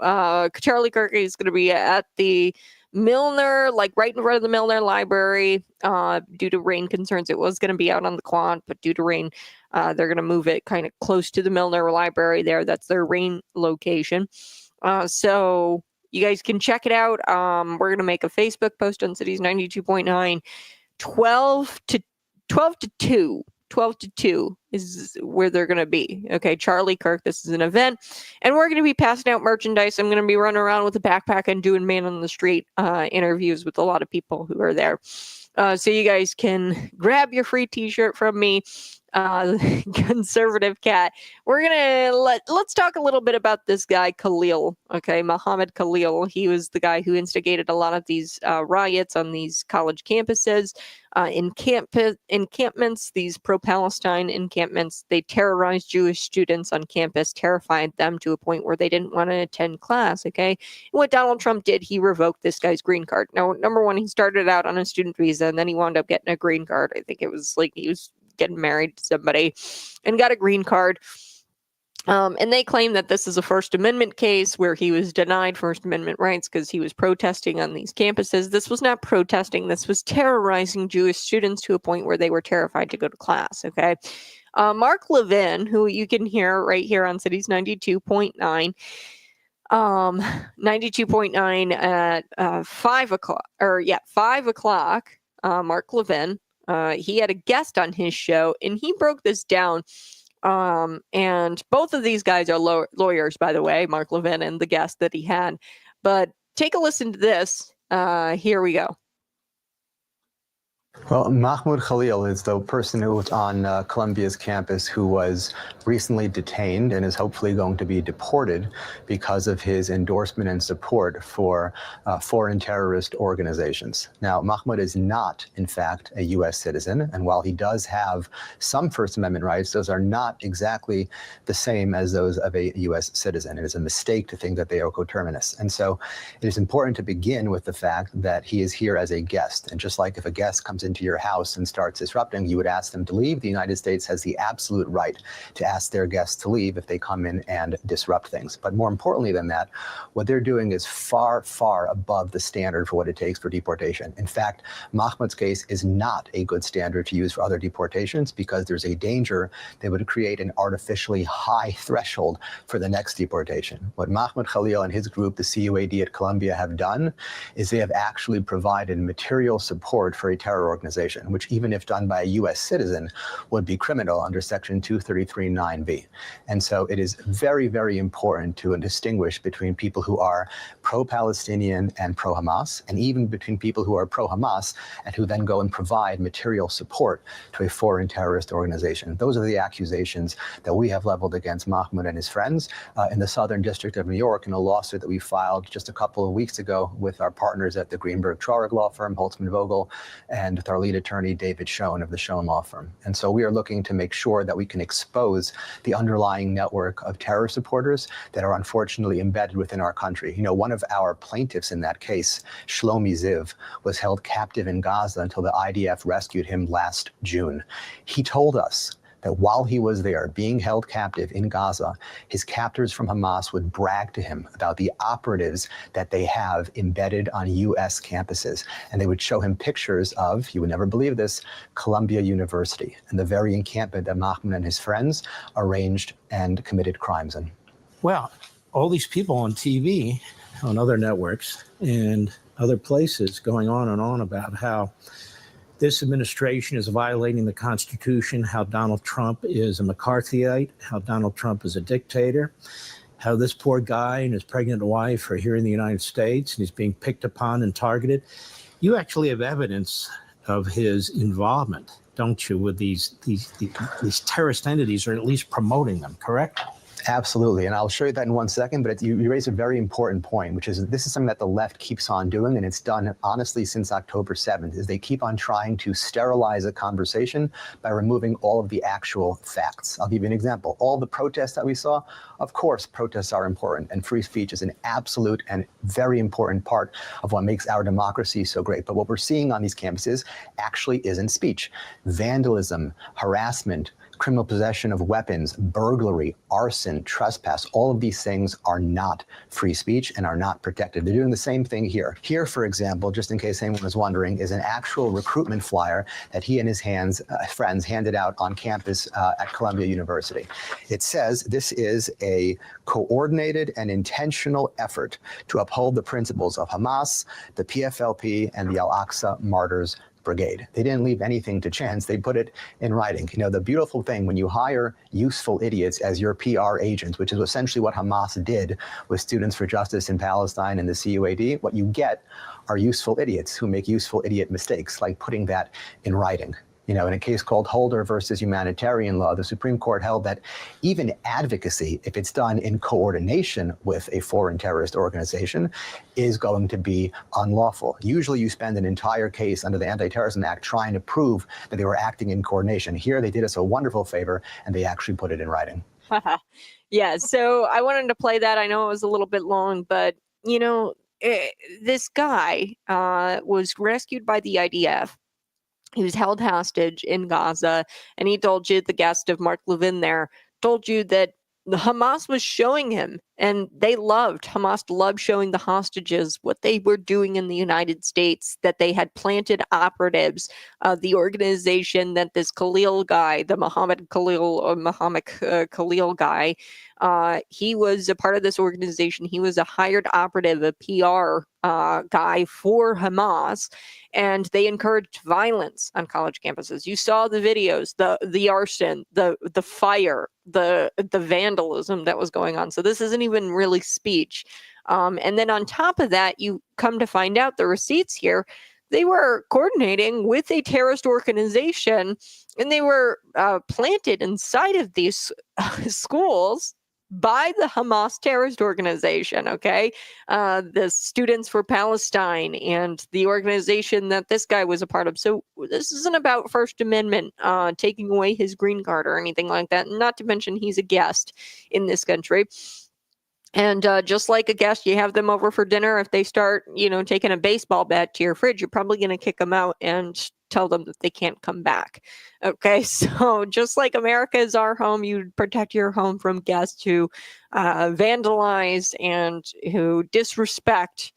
Charlie Kirk is going to be at the Milner, like right in front of the Milner Library. Due to rain concerns, it was going to be out on the quad, but due to rain, they're going to move it kind of close to the Milner Library there. That's their rain location. So you guys can check it out. We're going to make a Facebook post on Cities 92.9, 12 to 2. 12 to 2 is where they're going to be. Okay, Charlie Kirk, this is an event, and we're going to be passing out merchandise. I'm going to be running around with a backpack and doing man on the street interviews with a lot of people who are there. So you guys can grab your free t-shirt from me, Conservative Cat. We're gonna let's talk a little bit about this guy Khalil. Okay, Muhammad Khalil. He was the guy who instigated a lot of these riots on these college campuses, encampments, these pro-Palestine encampments. They terrorized Jewish students on campus, terrified them to a point where they didn't want to attend class. Okay, and what Donald Trump did, he revoked this guy's green card. Now, number one, he started out on a student visa, and then he wound up getting a green card. I think it was like he was getting married to somebody and got a green card. And they claim that this is a First Amendment case where he was denied First Amendment rights because he was protesting on these campuses. This was not protesting. This was terrorizing Jewish students to a point where they were terrified to go to class. Okay. Mark Levin, who you can hear right here on Cities 92.9, 92.9 at 5 o'clock, 5 o'clock, Mark Levin, he had a guest on his show, and he broke this down. And both of these guys are lawyers, by the way, Mark Levin and the guest that he had. But take a listen to this. Here we go.
Well, Mahmoud Khalil is the person who was on Columbia's campus who was recently detained and is hopefully going to be deported because of his endorsement and support for foreign terrorist organizations. Now, Mahmoud is not, in fact, a U.S. citizen, and while he does have some First Amendment rights, those are not exactly the same as those of a U.S. citizen. It is a mistake to think that they are coterminous. And so it is important to begin with the fact that he is here as a guest. And just like if a guest comes comes into your house and starts disrupting, you would ask them to leave. The United States has the absolute right to ask their guests to leave if they come in and disrupt things. But more importantly than that, what they're doing is far, far above the standard for what it takes for deportation. In fact, Mahmoud's case is not a good standard to use for other deportations because there's a danger they would create an artificially high threshold for the next deportation. What Mahmoud Khalil and his group, the CUAD at Columbia, have done is they have actually provided material support for a terror organization, which even if done by a U.S. citizen would be criminal under Section 233(9)(b). And so it is very, very important to distinguish between people who are pro-Palestinian and pro-Hamas, and even between people who are pro-Hamas and who then go and provide material support to a foreign terrorist organization. Those are the accusations that we have leveled against Mahmoud and his friends in the Southern District of New York in a lawsuit that we filed just a couple of weeks ago with our partners at the Greenberg Traurig law firm, Holtzman Vogel, and with our lead attorney, David Schoen of the Schoen law firm. And so we are looking to make sure that we can expose the underlying network of terror supporters that are unfortunately embedded within our country. You know, one of our plaintiffs in that case, Shlomi Ziv, was held captive in Gaza until the IDF rescued him last June. He told us that while he was there being held captive in Gaza, his captors from Hamas would brag to him about the operatives that they have embedded on U.S. campuses. And they would show him pictures of, you would never believe this, Columbia University and the very encampment that Mahmoud and his friends arranged and committed crimes in.
Well, all these people on TV, on other networks and other places going on and on about how this administration is violating the Constitution, how Donald Trump is a McCarthyite, how Donald Trump is a dictator, how this poor guy and his pregnant wife are here in the United States and he's being picked upon and targeted. You actually have evidence of his involvement, don't you, with these terrorist entities, or at least promoting them, correct?
Absolutely, and I'll show you that in 1 second, but you raise a very important point, which is this is something that the left keeps on doing, and it's done, honestly, since October 7th, is they keep on trying to sterilize a conversation by removing all of the actual facts. I'll give you an example. All the protests that we saw, of course, protests are important, and free speech is an absolute and very important part of what makes our democracy so great. But what we're seeing on these campuses actually isn't speech. Vandalism, harassment, criminal possession of weapons, burglary, arson, trespass, all of these things are not free speech and are not protected. They're doing the same thing here. Here, for example, just in case anyone was wondering, is an actual recruitment flyer that he and his friends handed out on campus at Columbia University. It says this is a coordinated and intentional effort to uphold the principles of Hamas, the PFLP, and the Al-Aqsa Martyrs Brigade. They didn't leave anything to chance. They put it in writing. You know, the beautiful thing when you hire useful idiots as your PR agents, which is essentially what Hamas did with Students for Justice in Palestine and the CUAD, what you get are useful idiots who make useful idiot mistakes, like putting that in writing. You know, in a case called Holder versus Humanitarian Law, the Supreme Court held that even advocacy, if it's done in coordination with a foreign terrorist organization, is going to be unlawful. Usually you spend an entire case under the Anti-Terrorism Act trying to prove that they were acting in coordination. Here they did us a wonderful favor and they actually put it in writing.
Yeah, so I wanted to play that. I know it was a little bit long, but, you know, this guy was rescued by the IDF. He was held hostage in Gaza, and he told you, the guest of Mark Levin there, told you that the Hamas was showing him, and Hamas loved showing the hostages what they were doing in the United States, that they had planted operatives. The organization that this Khalil guy, the Mohammed Khalil guy, he was a part of this organization. He was a hired operative, a PR guy for Hamas, and they encouraged violence on college campuses. You saw the videos, the arson, the fire, the vandalism that was going on. So this isn't even really speech. And then on top of that, you come to find out the receipts here, they were coordinating with a terrorist organization, and they were planted inside of these schools by the Hamas terrorist organization, okay? The Students for Palestine and the organization that this guy was a part of. So this isn't about First Amendment taking away his green card or anything like that. Not to mention he's a guest in this country. And just like a guest, you have them over for dinner. If they start, taking a baseball bat to your fridge, you're probably going to kick them out and tell them that they can't come back. Okay, so just like America is our home, you protect your home from guests who vandalize and who disrespect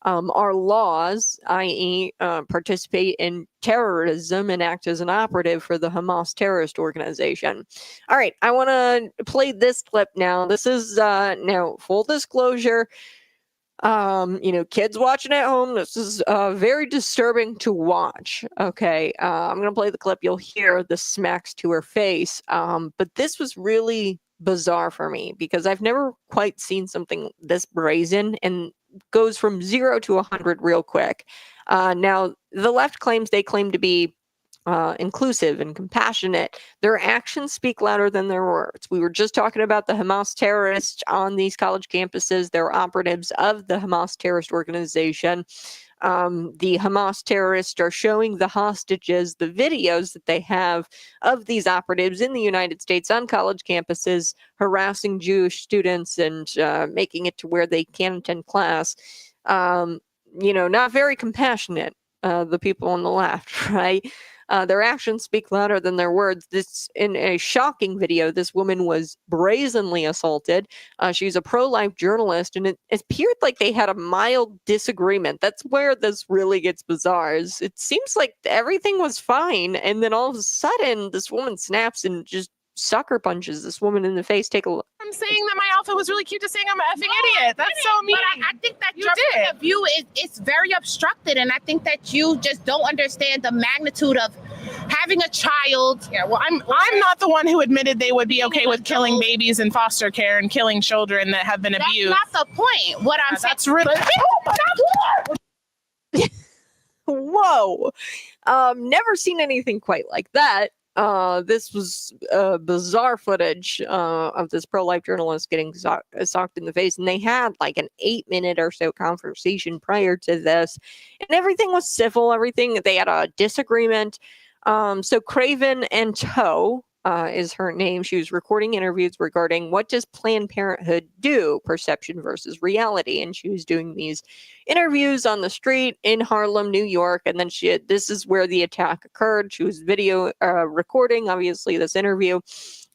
our laws, i.e., participate in terrorism and act as an operative for the Hamas terrorist organization. All right, I want to play this clip now. This is now full disclosure. Kids watching at home, this is very disturbing to watch. Okay, I'm gonna play the clip. You'll hear the smacks to her face. But this was really bizarre for me because I've never quite seen something this brazen and goes from 0 to 100 real quick. Now, the left claims they claim to be inclusive and compassionate. Their actions speak louder than their words. We were just talking about the Hamas terrorists on these college campuses. They're operatives of the Hamas terrorist organization. The Hamas terrorists are showing the hostages the videos that they have of these operatives in the United States on college campuses, harassing Jewish students and making it to where they can't attend class. Not very compassionate, the people on the left, right? Their actions speak louder than their words. This, in a shocking video, this woman was brazenly assaulted. She's a pro-life journalist, and it appeared like they had a mild disagreement. That's where this really gets bizarre. It seems like everything was fine, and then all of a sudden, this woman snaps and just sucker punches this woman in the face. Take a look.
I'm saying that my outfit was really cute to saying I'm an effing idiot. That's so mean.
But I think that your point of view is very obstructed, and I think that you just don't understand the magnitude of having a child.
Yeah, well, I'm not the one who admitted they would be okay with killing babies in foster care and killing children that have been abused.
That's not the point. What I'm saying.
That's really.
Whoa. Never seen anything quite like that. This was bizarre footage of this pro-life journalist getting socked in the face, and they had like an 8-minute or so conversation prior to this, and everything was civil. They had a disagreement. So Craven and Toe is her name. She was recording interviews regarding what does Planned Parenthood do, perception versus reality, and she was doing these interviews on the street in Harlem, New York, and then this is where the attack occurred. She was video recording, obviously, this interview.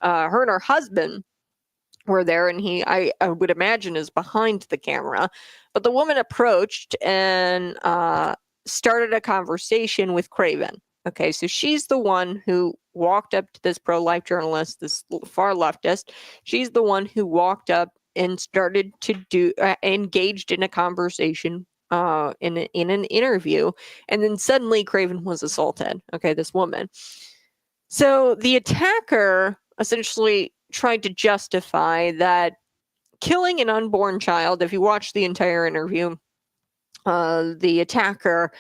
Her and her husband were there, and I would imagine is behind the camera, but the woman approached and started a conversation with Craven. Okay, so she's the one who walked up to this pro-life journalist, this far leftist. She's the one who walked up and started to engaged in a conversation in an interview, and then suddenly Craven was assaulted. Okay, this woman. So the attacker essentially tried to justify that killing an unborn child. If you watch the entire interview, the attacker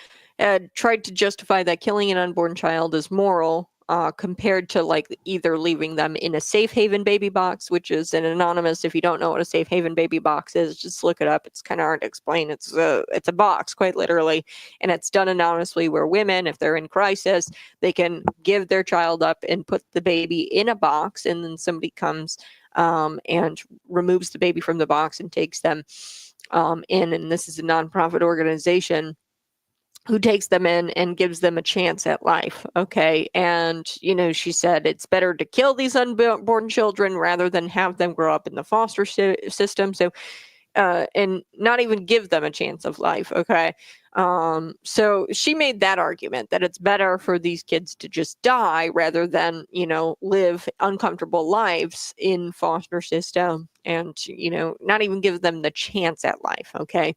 tried to justify that killing an unborn child is moral compared to like either leaving them in a safe haven baby box, which is an anonymous. If you don't know what a safe haven baby box is, just look it up. It's kind of hard to explain. It's a box, quite literally, and it's done anonymously where women, if they're in crisis, they can give their child up and put the baby in a box, and then somebody comes and removes the baby from the box and takes them in. And this is a nonprofit organization who takes them in and gives them a chance at life. Okay. And, she said it's better to kill these unborn children rather than have them grow up in the foster system. So, and not even give them a chance of life. Okay. So she made that argument that it's better for these kids to just die rather than, live uncomfortable lives in foster system and, not even give them the chance at life. Okay.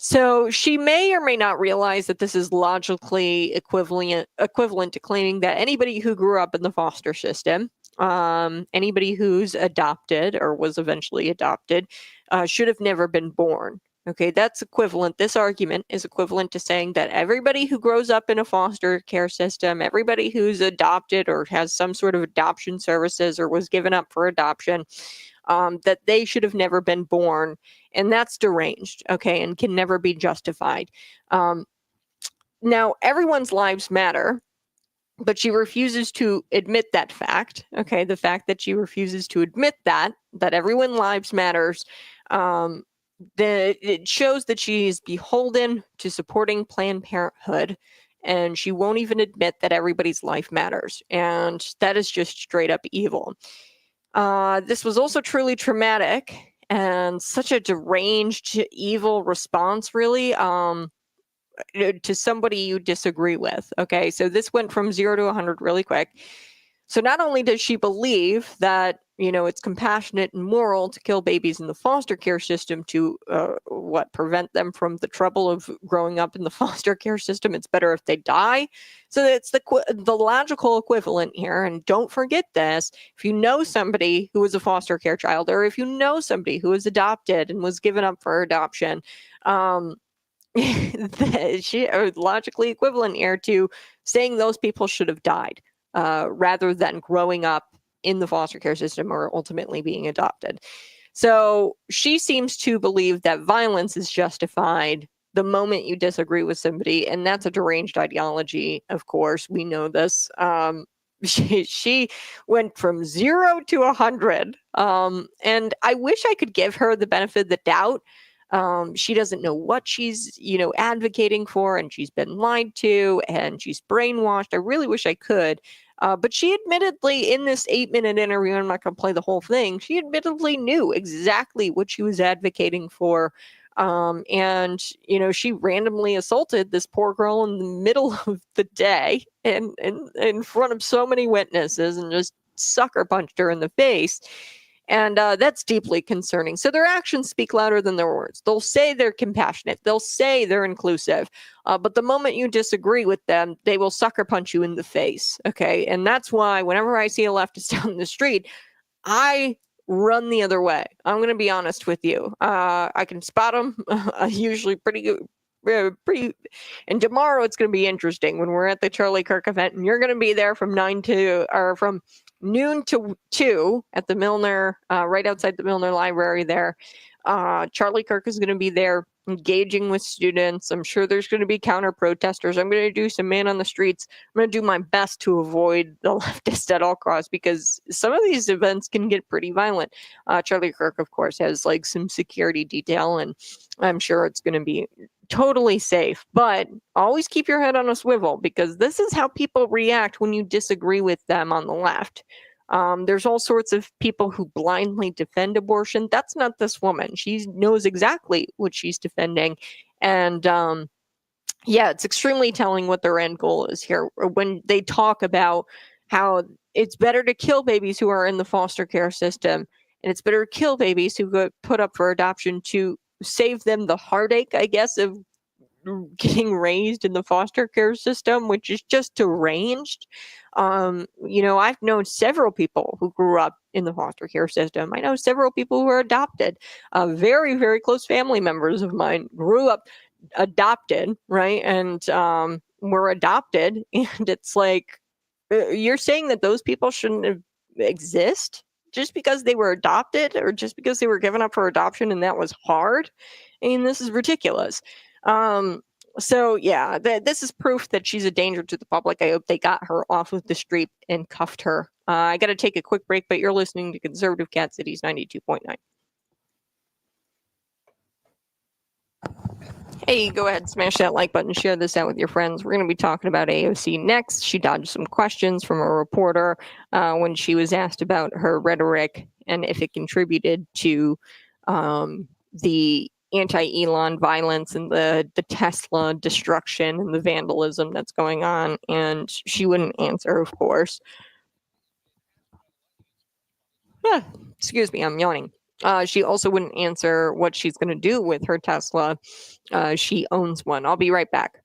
So she may or may not realize that this is logically equivalent to claiming that anybody who grew up in the foster system, anybody who's adopted or was eventually adopted, should have never been born. Okay, that's equivalent. This argument is equivalent to saying that everybody who grows up in a foster care system, everybody who's adopted or has some sort of adoption services or was given up for adoption, that they should have never been born. And that's deranged, okay, and can never be justified. Now, everyone's lives matter, but she refuses to admit that fact, okay, the fact that she refuses to admit that everyone's lives matters, it shows that she is beholden to supporting Planned Parenthood and she won't even admit that everybody's life matters. And that is just straight up evil. This was also truly traumatic and such a deranged, evil response, really, to somebody you disagree with. Okay, so this went from 0 to 100 really quick. So not only does she believe that, it's compassionate and moral to kill babies in the foster care system to prevent them from the trouble of growing up in the foster care system. It's better if they die. So it's the logical equivalent here. And don't forget this: if you know somebody who was a foster care child, or if you know somebody who was adopted and was given up for adoption, she are logically equivalent here to saying those people should have died, rather than growing up in the foster care system or ultimately being adopted. So she seems to believe that violence is justified the moment you disagree with somebody, and that's a deranged ideology. Of course, we know this. She went from 0 to 100, and I wish I could give her the benefit of the doubt. She doesn't know what she's, advocating for, and she's been lied to, and she's brainwashed. I really wish I could. But she admittedly, in this 8-minute interview, I'm not going to play the whole thing, she admittedly knew exactly what she was advocating for. And, she randomly assaulted this poor girl in the middle of the day and in front of so many witnesses and just sucker punched her in the face. And that's deeply concerning. So their actions speak louder than their words. They'll say they're compassionate. They'll say they're inclusive. But the moment you disagree with them, they will sucker punch you in the face. Okay. And that's why whenever I see a leftist down the street, I run the other way. I'm going to be honest with you. I can spot them usually pretty good. And tomorrow it's going to be interesting when we're at the Charlie Kirk event, and you're going to be there from from noon to 2 at the Milner, right outside the Milner Library there. Charlie Kirk is going to be there engaging with students. I'm sure there's going to be counter protesters. I'm going to do some man on the streets. I'm going to do my best to avoid the leftists at all costs, because some of these events can get pretty violent. Charlie Kirk, of course, has like some security detail, and I'm sure it's going to be totally safe. But always keep your head on a swivel, because this is how people react when you disagree with them on the left. There's all sorts of people who blindly defend abortion. That's not this woman. She knows exactly what she's defending. And yeah, it's extremely telling what their end goal is here. When they talk about how it's better to kill babies who are in the foster care system, and it's better to kill babies who get put up for adoption to save them the heartache, I guess, of getting raised in the foster care system, which is just deranged. I've known several people who grew up in the foster care system. I know several people who are adopted. Very, very close family members of mine grew up adopted, right? And were adopted. And it's like, you're saying that those people shouldn't exist just because they were adopted, or just because they were given up for adoption and that was hard? I mean, this is ridiculous. So yeah, this is proof that she's a danger to the public. I hope they got her off of the street and cuffed her. I got to take a quick break, but you're listening to Conservative Cat Cities 92.9. Hey, go ahead, smash that like button, share this out with your friends. We're going to be talking about AOC next. She dodged some questions from a reporter when she was asked about her rhetoric and if it contributed to the anti-Elon violence and the Tesla destruction and the vandalism that's going on. And she wouldn't answer, of course. Excuse me, I'm yawning. She also wouldn't answer what she's going to do with her Tesla. She owns one. I'll be right back.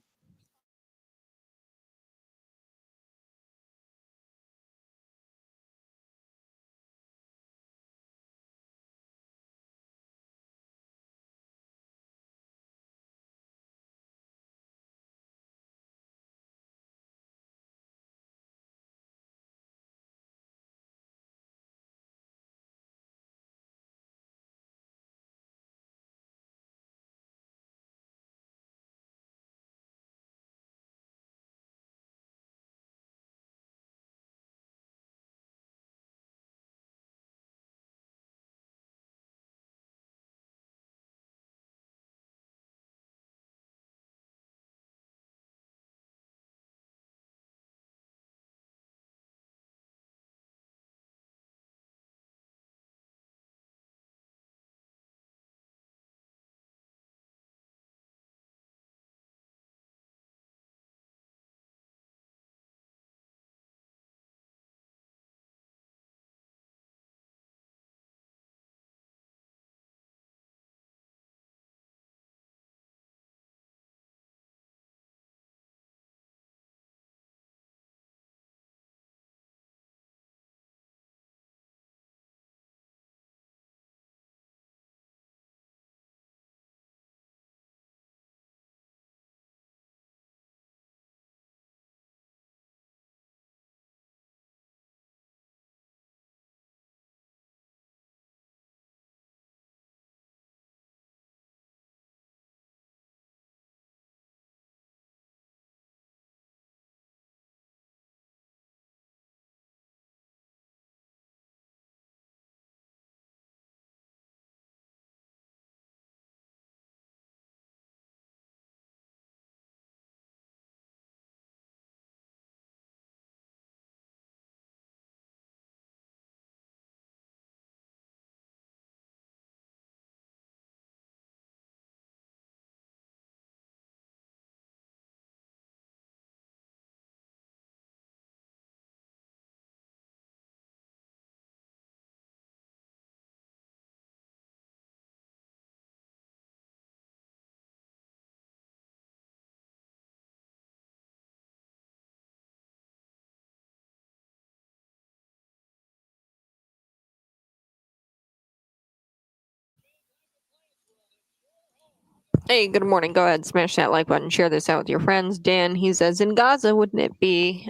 Hey, good morning. Go ahead, smash that like button, share this out with your friends. Dan, he says, in Gaza, wouldn't being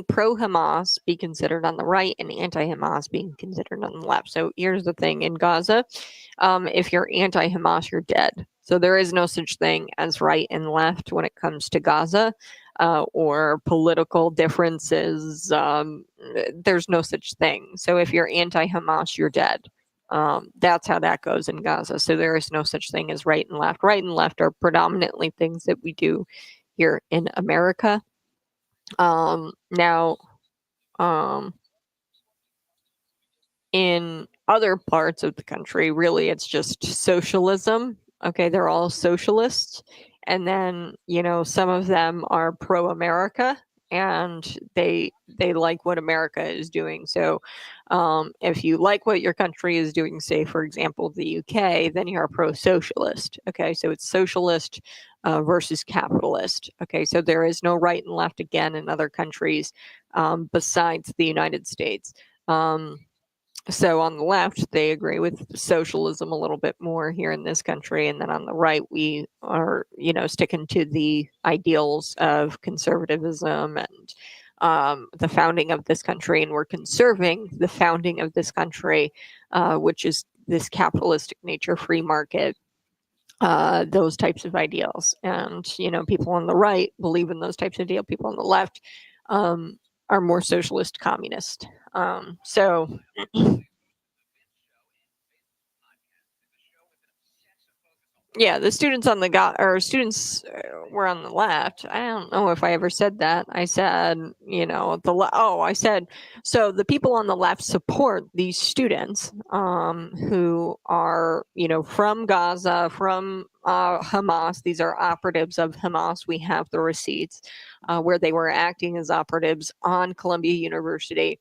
pro-Hamas be considered on the right and anti-Hamas being considered on the left? So here's the thing: in Gaza, if you're anti-Hamas, you're dead. So there is no such thing as right and left when it comes to Gaza, or political differences. There's no such thing. So if you're anti-Hamas, you're dead. That's how that goes in Gaza. So there is no such thing as right and left. Right and left are predominantly things that we do here in America. Now, in other parts of the country, really, it's just socialism. Okay, they're all socialists. And then, some of them are pro-America, and they like what America is doing. So if you like what your country is doing, say, for example, the UK, then you're a pro-socialist. Okay, so it's socialist versus capitalist. Okay, so there is no right and left again in other countries besides the United States. So on the left, they agree with socialism a little bit more here in this country. And then on the right, we are, sticking to the ideals of conservatism and the founding of this country. And we're conserving the founding of this country, which is this capitalistic nature, free market, those types of ideals. And, people on the right believe in those types of ideals. People on the left are more socialist communist. So yeah, the students on the students were on the left. I don't know if I ever said that. I said, I said, so the people on the left support these students who are, from Gaza, from Hamas. These are operatives of Hamas. We have the receipts where they were acting as operatives on Columbia University.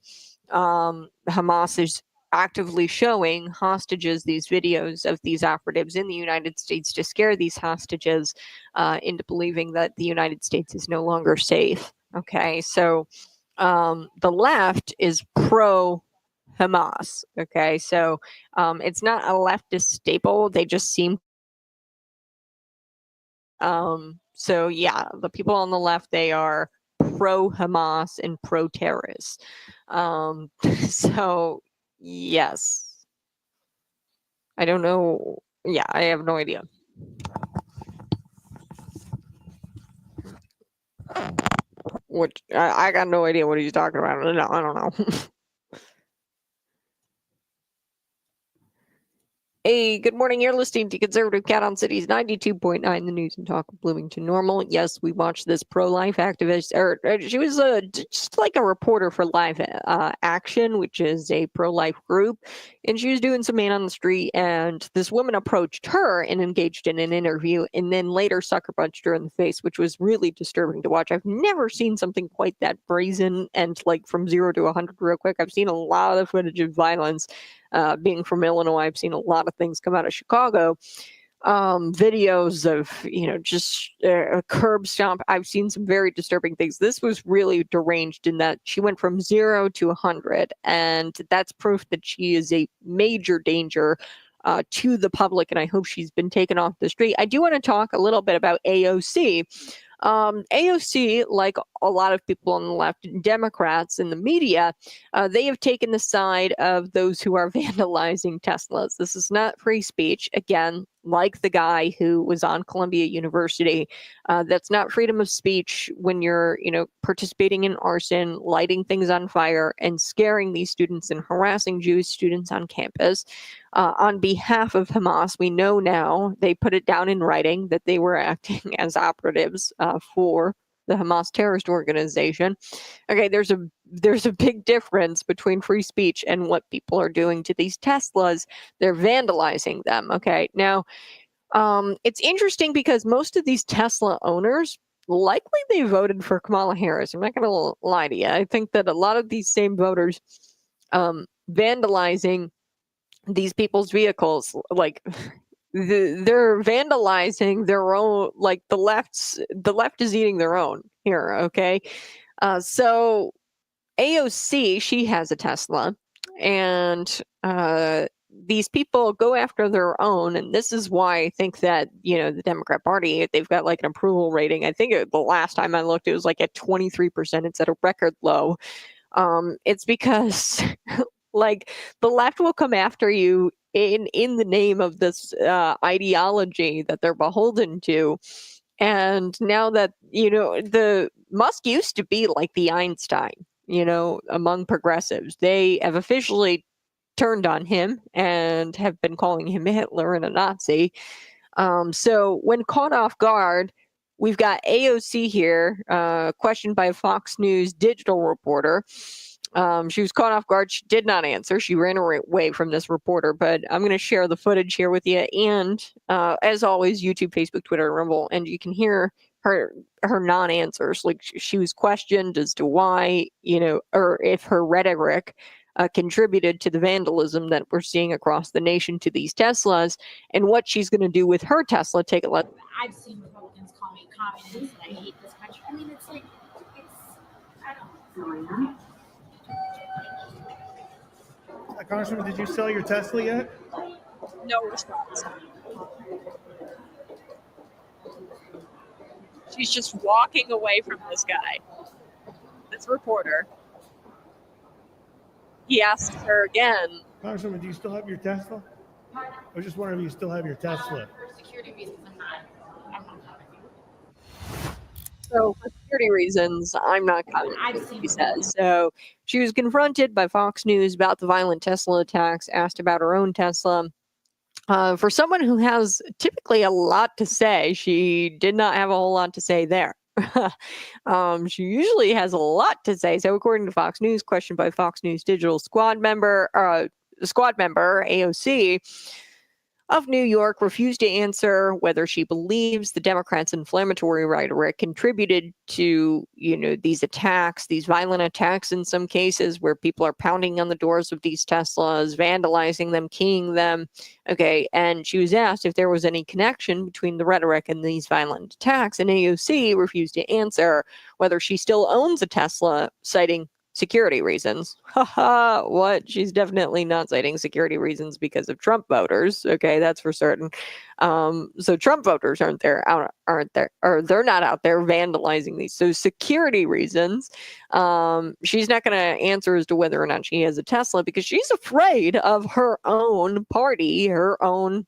Hamas is actively showing hostages these videos of these operatives in the United States to scare these hostages into believing that the United States is no longer safe. Okay, so the left is pro Hamas. Okay, so it's not a leftist staple. They just seem. So yeah, the people on the left, they are pro Hamas and pro terrorists. So yes. I don't know. Yeah, I have no idea. What I got no idea what he's talking about. No, I don't know. Hey, good morning. You're listening to Conservative Cat on Cities 92.9, the news and talk of Bloomington Normal. Yes, we watched this pro-life activist, or she was just like a reporter for Live Action, which is a pro-life group, and she was doing some man on the street, and this woman approached her and engaged in an interview, and then later sucker punched her in the face, which was really disturbing to watch. I've never seen something quite that brazen and like from 0 to 100 real quick. I've seen a lot of footage of violence. Being from Illinois, I've seen a lot of things come out of Chicago. Videos of, just a curb stomp. I've seen some very disturbing things. This was really deranged in that she went from 0 to 100. And that's proof that she is a major danger to the public. And I hope she's been taken off the street. I do want to talk a little bit about AOC. AOC, like a lot of people on the left, Democrats in the media, they have taken the side of those who are vandalizing Teslas. This is not free speech. Again, like the guy who was on Columbia University, that's not freedom of speech when you're, participating in arson, lighting things on fire, and scaring these students and harassing Jewish students on campus. On behalf of Hamas, we know now, they put it down in writing that they were acting as operatives for the Hamas terrorist organization. Okay, there's a big difference between free speech and what people are doing to these Teslas. They're vandalizing them. Okay, now it's interesting because most of these Tesla owners, likely they voted for Kamala Harris. I'm not going to lie to you. I think that a lot of these same voters vandalizing these people's vehicles, like they're vandalizing their own, like the left is eating their own here. Okay, so AOC, she has a Tesla, and these people go after their own, and this is why I think that, the Democrat Party, they've got like an approval rating. I think the last time I looked, it was like at 23%. It's at a record low. It's because like the left will come after you in the name of this ideology that they're beholden to. And now that, the Musk used to be like the Einstein, among progressives. They have officially turned on him and have been calling him Hitler and a Nazi. So when caught off guard, we've got AOC here, questioned by a Fox News digital reporter. She was caught off guard. She did not answer. She ran away from this reporter, but I'm going to share the footage here with you. And as always, YouTube, Facebook, Twitter, Rumble, and you can hear her non-answers. Like she was questioned as to why, or if her rhetoric contributed to the vandalism that we're seeing across the nation to these Teslas, and what she's going to do with her Tesla. Take a look.
I've seen Republicans call me communist, and I hate this country. I mean, it's like, I don't know.
Congresswoman, did you sell your Tesla yet?
No response. She's just walking away from this guy, this reporter. He asks her again.
Congresswoman, do you still have your Tesla? I was just wondering if you still have your Tesla.
For security reasons, I'm not coming.
So for security reasons, I'm not coming, she says. So she was confronted by Fox News about the violent Tesla attacks, asked about her own Tesla. For someone who has typically a lot to say, she did not have a whole lot to say there. She usually has a lot to say. So according to Fox News, questioned by Fox News Digital squad member AOC of New York, refused to answer whether she believes the Democrats' inflammatory rhetoric contributed to, these attacks, these violent attacks in some cases where people are pounding on the doors of these Teslas, vandalizing them, keying them. Okay, and she was asked if there was any connection between the rhetoric and these violent attacks, and AOC refused to answer whether she still owns a Tesla, citing security reasons. Haha, what? She's definitely not citing security reasons because of Trump voters. Okay, that's for certain. So Trump voters aren't there, or they're not out there vandalizing these. So security reasons. She's not going to answer as to whether or not she has a Tesla because she's afraid of her own party, her own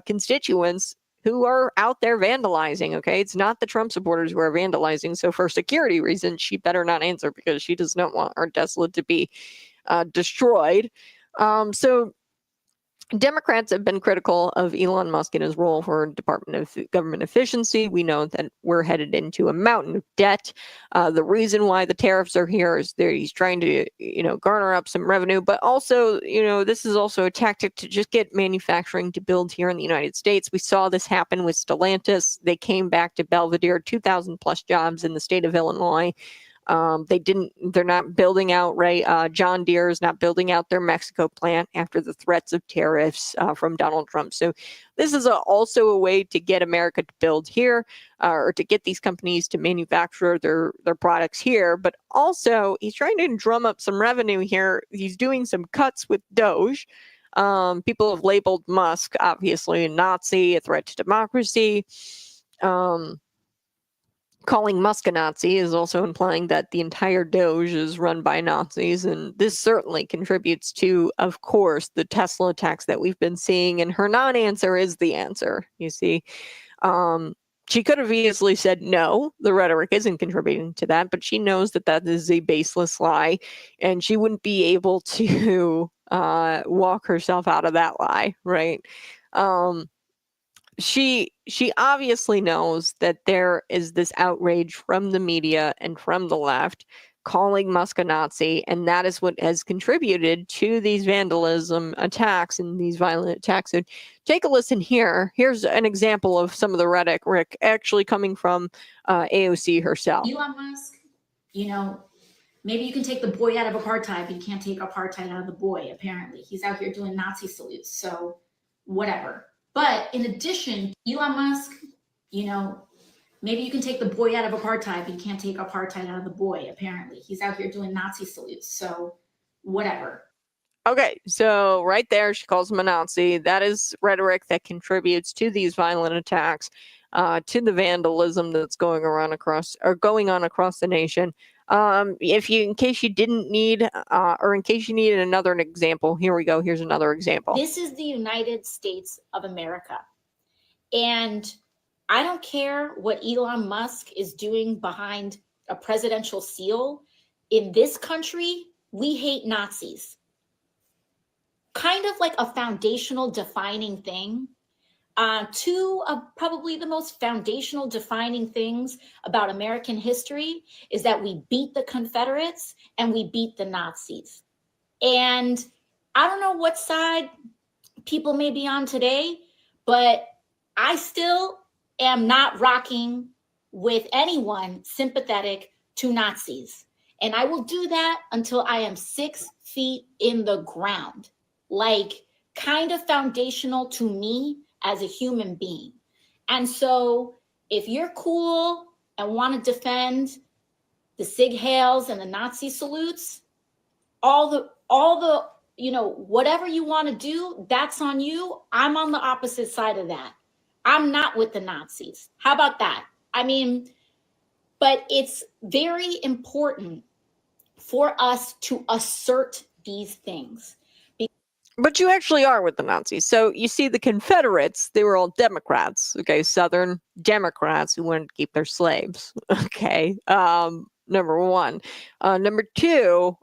constituents who are out there vandalizing. Okay, it's not the Trump supporters who are vandalizing. So for security reasons, she better not answer because she does not want her Tesla to be destroyed. So Democrats have been critical of Elon Musk in his role for Department of Government Efficiency. We know that we're headed into a mountain of debt. The reason why the tariffs are here is he's trying to, garner up some revenue, but also, this is also a tactic to just get manufacturing to build here in the United States. We saw this happen with Stellantis. They came back to Belvedere, 2,000 plus jobs in the state of Illinois. They're not building out, right? John Deere is not building out their Mexico plant after the threats of tariffs from Donald Trump. So this is also a way to get America to build here, or to get these companies to manufacture their products here. But also he's trying to drum up some revenue here. He's doing some cuts with Doge. People have labeled Musk, obviously, a Nazi, a threat to democracy. Calling Musk a Nazi is also implying that the entire Doge is run by Nazis, and this certainly contributes to, of course, the Tesla attacks that we've been seeing, and her non-answer is the answer, you see. She could have easily said, no, the rhetoric isn't contributing to that, but she knows that that is a baseless lie, and she wouldn't be able to walk herself out of that lie, right? She obviously knows that there is this outrage from the media and from the left calling Musk a Nazi, and that is what has contributed to these vandalism attacks and these violent attacks. So take a listen here. Here's an example of some of the rhetoric actually coming from AOC herself.
Elon Musk, maybe you can take the boy out of apartheid, but you can't take apartheid out of the boy, apparently. He's out here doing Nazi salutes, so whatever. But in addition, Elon Musk, maybe you can take the boy out of apartheid, but you can't take apartheid out of the boy, apparently. He's out here doing Nazi salutes, so whatever.
Okay, so right there, she calls him a Nazi. That is rhetoric that contributes to these violent attacks, to the vandalism that's going on across the nation. In case you didn't need, or in case you needed another example, here we go. Here's another example.
This is the United States of America. And I don't care what Elon Musk is doing behind a presidential seal. In this country, we hate Nazis. Kind of like a foundational defining thing. Two of probably the most foundational defining things about American history is that we beat the Confederates and we beat the Nazis. And I don't know what side people may be on today, but I still am not rocking with anyone sympathetic to Nazis. And I will do that until I am 6 feet in the ground. Like, kind of foundational to me as a human being. And so if you're cool and want to defend the Sig Heils and the Nazi salutes, all the whatever you want to do, that's on you. I'm on the opposite side of that. I'm not with the Nazis. How about that? I mean, but it's very important for us to assert these things.
But you actually are with the Nazis. So you see, the Confederates, they were all Democrats, okay, Southern Democrats who wanted to keep their slaves, okay. Number one. Number two,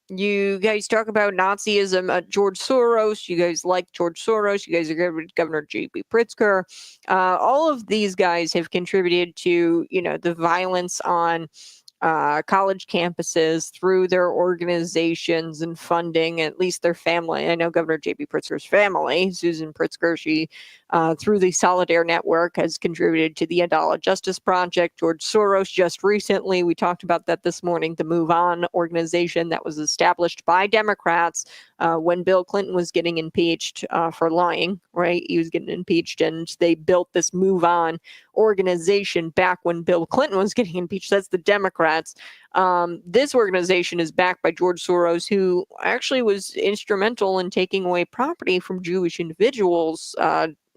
you guys talk about Nazism. George Soros, you guys like George Soros. You guys are good with Governor J.B. Pritzker. All of these guys have contributed to, the violence on college campuses through their organizations and funding, at least their family. I know Governor J.B. Pritzker's family, Susan Pritzker, she, through the Solidaire Network, has contributed to the Adala Justice Project. George Soros, just recently, we talked about that this morning, the Move On organization that was established by Democrats when Bill Clinton was getting impeached for lying, right? He was getting impeached, and they built this Move On organization back when Bill Clinton was getting impeached. That's the Democrats. This organization is backed by George Soros, who actually was instrumental in taking away property from Jewish individuals.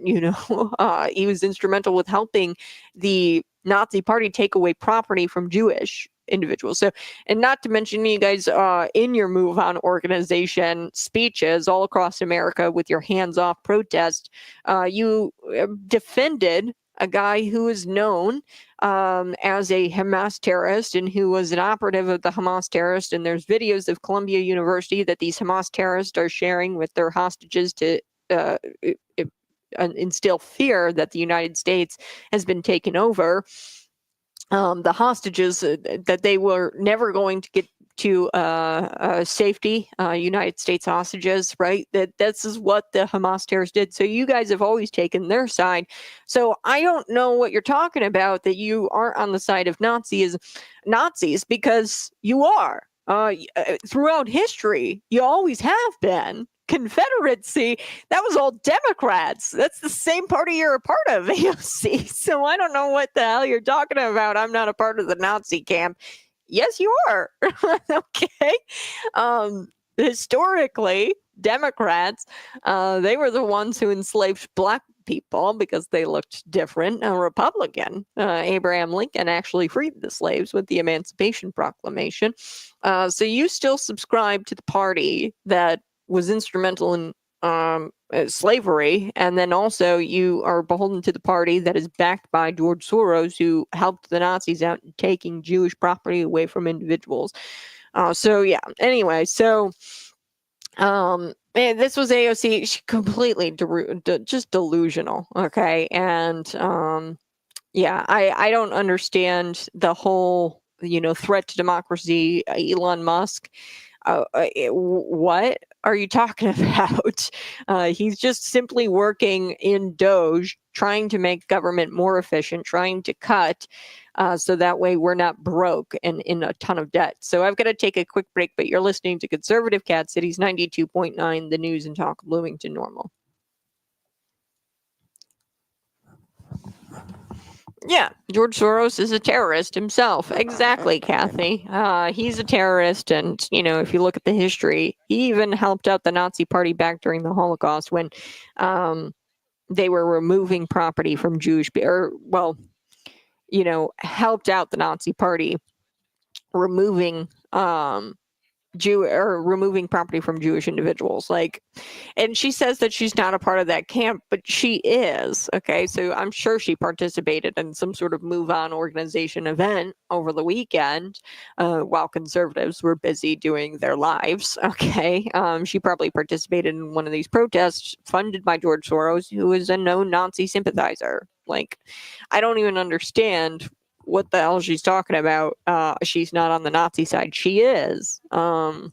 He was instrumental with helping the Nazi Party take away property from Jewish individuals. So, and not to mention, you guys, in your Move On organization speeches all across America with your hands-off protest, you defended a guy who is known as a Hamas terrorist and who was an operative of the Hamas terrorist. And there's videos of Columbia University that these Hamas terrorists are sharing with their hostages to instill fear that the United States has been taken over. The hostages, that they were never going to get to safety, United States hostages, right? That this is what the Hamas terrorists did. So you guys have always taken their side. So I don't know what you're talking about, that you aren't on the side of Nazis, because you are. Throughout history, you always have been. Confederacy, that was all Democrats. That's the same party you're a part of, AOC. So I don't know what the hell you're talking about. I'm not a part of the Nazi camp. Yes, you are. Okay. Historically, Democrats, they were the ones who enslaved Black people because they looked different. A Republican, Abraham Lincoln, actually freed the slaves with the Emancipation Proclamation. So you still subscribe to the party that was instrumental in slavery, and then also you are beholden to the party that is backed by George Soros, who helped the Nazis out in taking Jewish property away from individuals. So yeah, anyway, so this was AOC. She completely just delusional, okay? And yeah, I don't understand the whole, threat to democracy, Elon Musk. What are you talking about? He's just simply working in Doge, trying to make government more efficient, trying to cut so that way we're not broke and in a ton of debt. So I've got to take a quick break, but you're listening to Conservative Cat Cities 92.9, the news and talk, Bloomington Normal. Yeah, George Soros is a terrorist himself. Exactly, Kathy. He's a terrorist, and if you look at the history, he even helped out the Nazi Party back during the Holocaust when they were removing property from helped out the Nazi Party removing removing property from Jewish individuals. And she says that she's not a part of that camp, but she is. Okay, so I'm sure she participated in some sort of Move On organization event over the weekend while conservatives were busy doing their lives. Okay, she probably participated in one of these protests funded by George Soros, who is a known Nazi sympathizer. I don't even understand what the hell she's talking about. She's not on the Nazi side. She is. And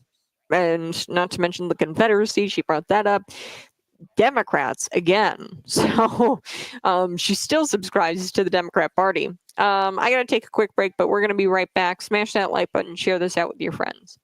not to mention the Confederacy, she brought that up. Democrats again. So she still subscribes to the Democrat Party. I gotta take a quick break, but we're gonna be right back. Smash that like button, share this out with your friends.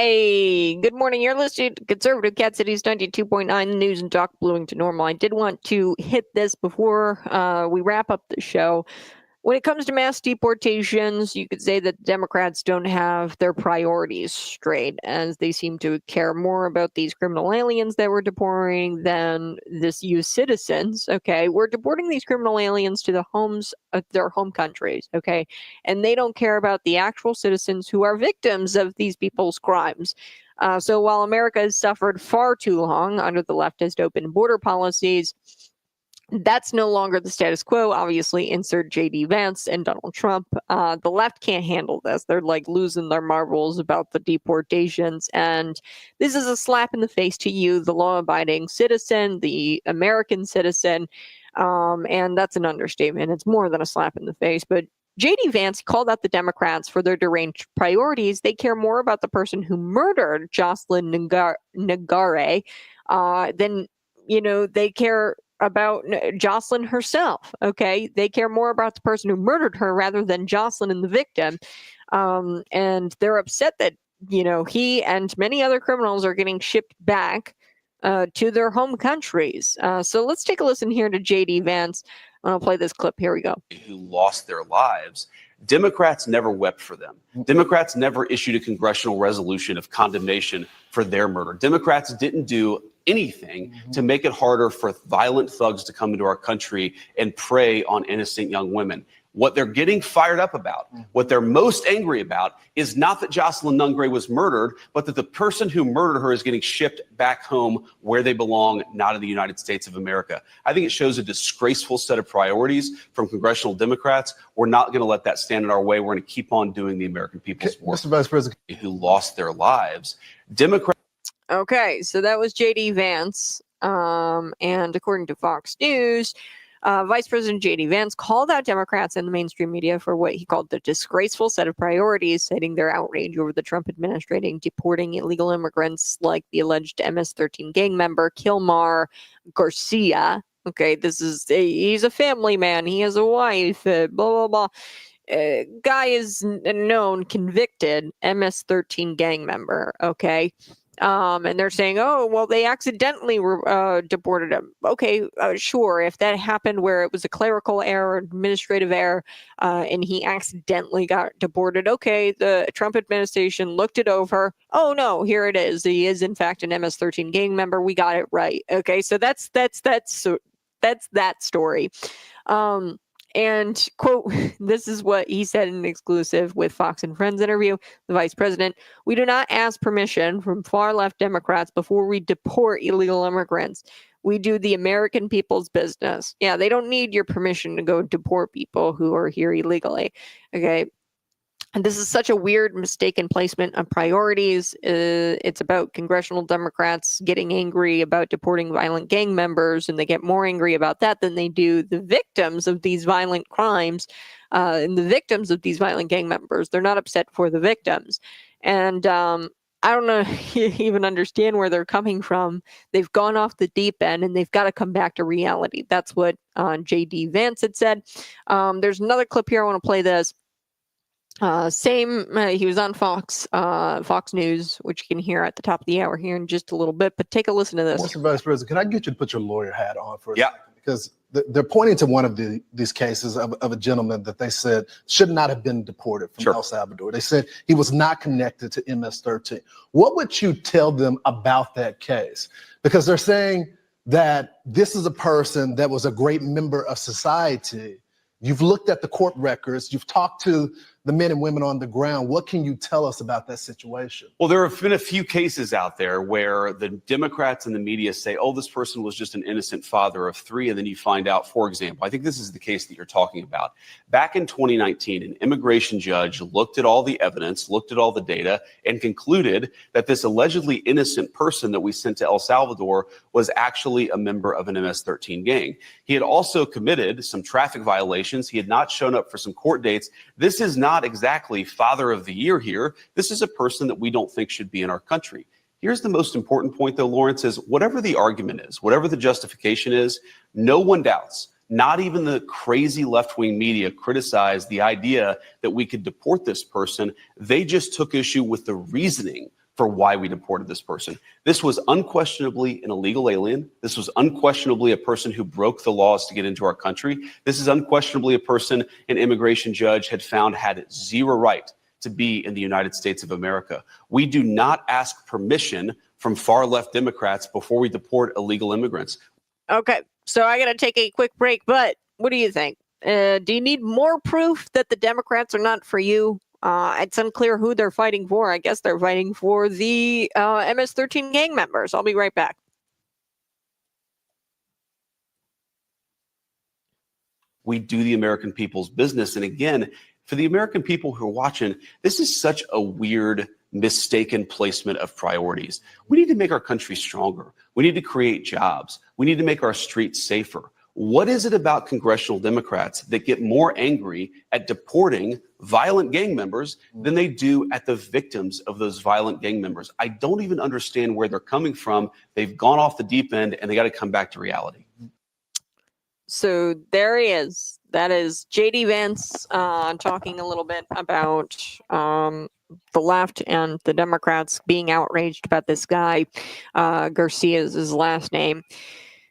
Hey, good morning. You're listening to Conservative Cat Cities 92.9 News and Talk Bloomington Normal. I did want to hit this before we wrap up the show. When it comes to mass deportations, you could say that Democrats don't have their priorities straight, as they seem to care more about these criminal aliens that we're deporting than this U.S. citizens. Okay, we're deporting these criminal aliens to the homes of their home countries. Okay, and they don't care about the actual citizens who are victims of these people's crimes. So while America has suffered far too long under the leftist open border policies, that's no longer the status quo. Obviously, insert J.D. Vance and Donald Trump. The left can't handle this. They're like losing their marbles about the deportations. And this is a slap in the face to you, the law-abiding citizen, the American citizen. And that's an understatement. It's more than a slap in the face. But J.D. Vance called out the Democrats for their deranged priorities. They care more about the person who murdered Jocelyn Nagare than, they care about Jocelyn herself. Okay, they care more about the person who murdered her rather than Jocelyn and the victim. And they're upset that he and many other criminals are getting shipped back to their home countries. So let's take a listen here to J.D. Vance. I'll play this clip. Here we go.
Who lost their lives. Democrats never wept for them. Democrats never issued a congressional resolution of condemnation for their murder. Democrats didn't do anything to make it harder for violent thugs to come into our country and prey on innocent young women. What they're getting fired up about, what they're most angry about, is not that Jocelyn Nungray was murdered, but that the person who murdered her is getting shipped back home where they belong, not in the United States of America. I think it shows a disgraceful set of priorities from congressional Democrats. We're not going to let that stand in our way. We're going to keep on doing the American people's work.
Mr. Vice President,
who lost their lives. Democrats.
Okay, so that was J.D. Vance. And according to Fox News, Vice President J.D. Vance called out Democrats and the mainstream media for what he called the disgraceful set of priorities, citing their outrage over the Trump administration deporting illegal immigrants like the alleged MS-13 gang member Kilmar Garcia. Okay, he's a family man. He has a wife, blah, blah, blah. Guy is known, convicted MS-13 gang member, okay? And they're saying, oh, well, they accidentally deported him. Okay, sure. If that happened where it was a clerical error, administrative error, and he accidentally got deported, okay, the Trump administration looked it over. Oh, no, here it is. He is, in fact, an MS-13 gang member. We got it right. Okay, so that's that story. And, quote, this is what he said in an exclusive with Fox and Friends interview, the vice president: "We do not ask permission from far-left Democrats before we deport illegal immigrants. We do the American people's business." Yeah, they don't need your permission to go deport people who are here illegally. Okay. And this is such a weird, mistaken placement of priorities. It's about congressional Democrats getting angry about deporting violent gang members, and they get more angry about that than they do the victims of these violent crimes and the victims of these violent gang members. They're not upset for the victims. And I don't know even understand where they're coming from. They've gone off the deep end, and they've got to come back to reality. That's what J.D. Vance had said. There's another clip here. I want to play this. He was on Fox News, which you can hear at the top of the hour here in just a little bit, but take a listen to this.
Mr. Vice President, can I get you to put your lawyer hat on for a
Yeah.
second? Because they're pointing to one of these cases of a gentleman that they said should not have been deported from El Salvador. They said he was not connected to MS-13. What would you tell them about that case? Because they're saying that this is a person that was a great member of society. You've looked at the court records. You've talked to the men and women on the ground. What can you tell us about that situation?
Well, there have been a few cases out there where the Democrats and the media say, oh, this person was just an innocent father of three. And then you find out, for example, I think this is the case that you're talking about. Back in 2019, an immigration judge looked at all the evidence, looked at all the data, and concluded that this allegedly innocent person that we sent to El Salvador was actually a member of an MS-13 gang. He had also committed some traffic violations. He had not shown up for some court dates. This is not exactly father of the year here. This is a person that we don't think should be in our country. Here's the most important point, though, Lawrence, is whatever the argument is, whatever the justification is, no one doubts, not even the crazy left-wing media criticized the idea that we could deport this person. They just took issue with the reasoning for why we deported this person. This was unquestionably an illegal alien. This was unquestionably a person who broke the laws to get into our country. This is unquestionably a person an immigration judge had found had zero right to be in the United States of America. We do not ask permission from far left Democrats before we deport illegal immigrants.
Okay, so I got to take a quick break, but what do you think? Do you need more proof that the Democrats are not for you? It's unclear who they're fighting for. I guess they're fighting for the MS-13 gang members. I'll be right back.
We do the American people's business. And again, for the American people who are watching, this is such a weird, mistaken placement of priorities. We need to make our country stronger. We need to create jobs. We need to make our streets safer. What is it about congressional Democrats that get more angry at deporting violent gang members than they do at the victims of those violent gang members? I don't even understand where they're coming from. They've gone off the deep end and they got to come back to reality.
So there he is. That is J.D. Vance talking a little bit about the left and the Democrats being outraged about this guy. Garcia is his last name.